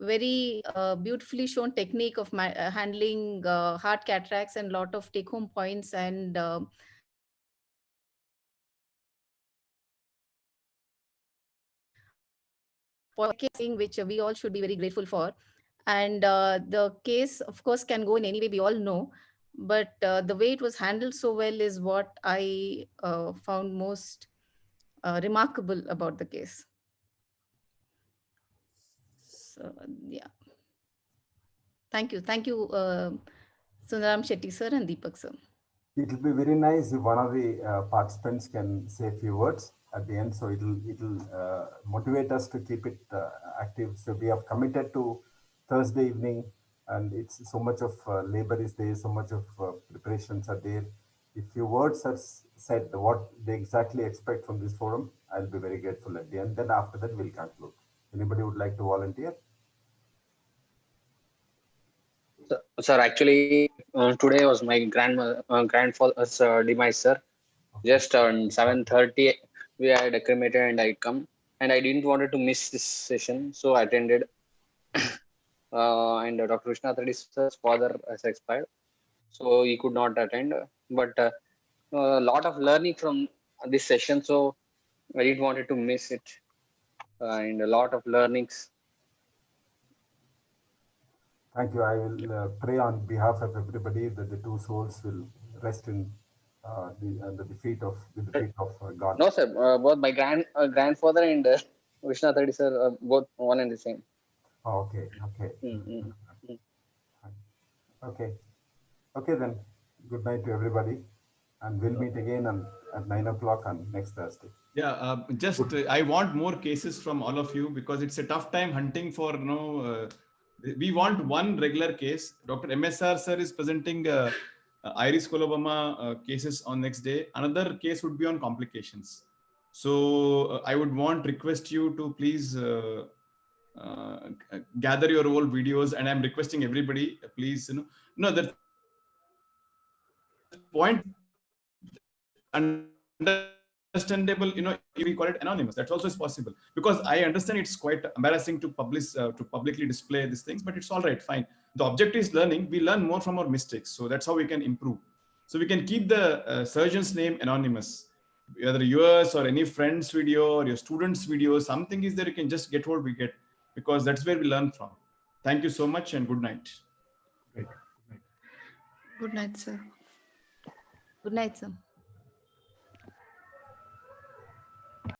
very beautifully shown technique of handling hard cataracts and lot of take-home points and which we all should be very grateful for. And the case, of course, can go in any way, we all know. But the way it was handled so well is what I found most remarkable about the case. So, yeah. Thank you. Thank you, Sundaram Shetty sir and Deepak sir. It will be very nice if one of the participants can say a few words at the end, so it'll motivate us to keep it active. So we have committed to Thursday evening, and it's so much of labor is there, so much of preparations are there. If few words are said, what they exactly expect from this forum, I'll be very grateful at the end. Then after that, we'll conclude. Anybody would like to volunteer? Sir, actually, today was my grandfather's demise, sir. Just on 7:30, we had cremated and I come. And I didn't wanted to miss this session, so I attended. And Dr. Krishna Reddy's father has expired, so he could not attend. But a lot of learning from this session, so I didn't wanted to miss it. And a lot of learnings. Thank you. I will pray on behalf of everybody that the two souls will rest in the defeat of God. No, sir. Both my grandfather and Krishna Reddy sir are both one and the same. Oh, okay. Okay. Okay. Okay then. Good night to everybody, and we'll meet again at 9 o'clock on next Thursday. Yeah, I want more cases from all of you because it's a tough time hunting for we want one regular case. Dr. MSR sir is presenting iris coloboma cases on next day. Another case would be on complications. So I would request you to please gather your old videos, and I'm requesting everybody, please, the point understandable, we call it anonymous. That's also is possible, because I understand it's quite embarrassing to publish, to publicly display these things, but it's all right, fine. The objective is learning. We learn more from our mistakes. So that's how we can improve. So we can keep the surgeon's name anonymous, whether yours or any friend's video or your student's video, something is there, you can just get what we get, because that's where we learn from. Thank you so much and good night. Good night, sir. Good night, sir.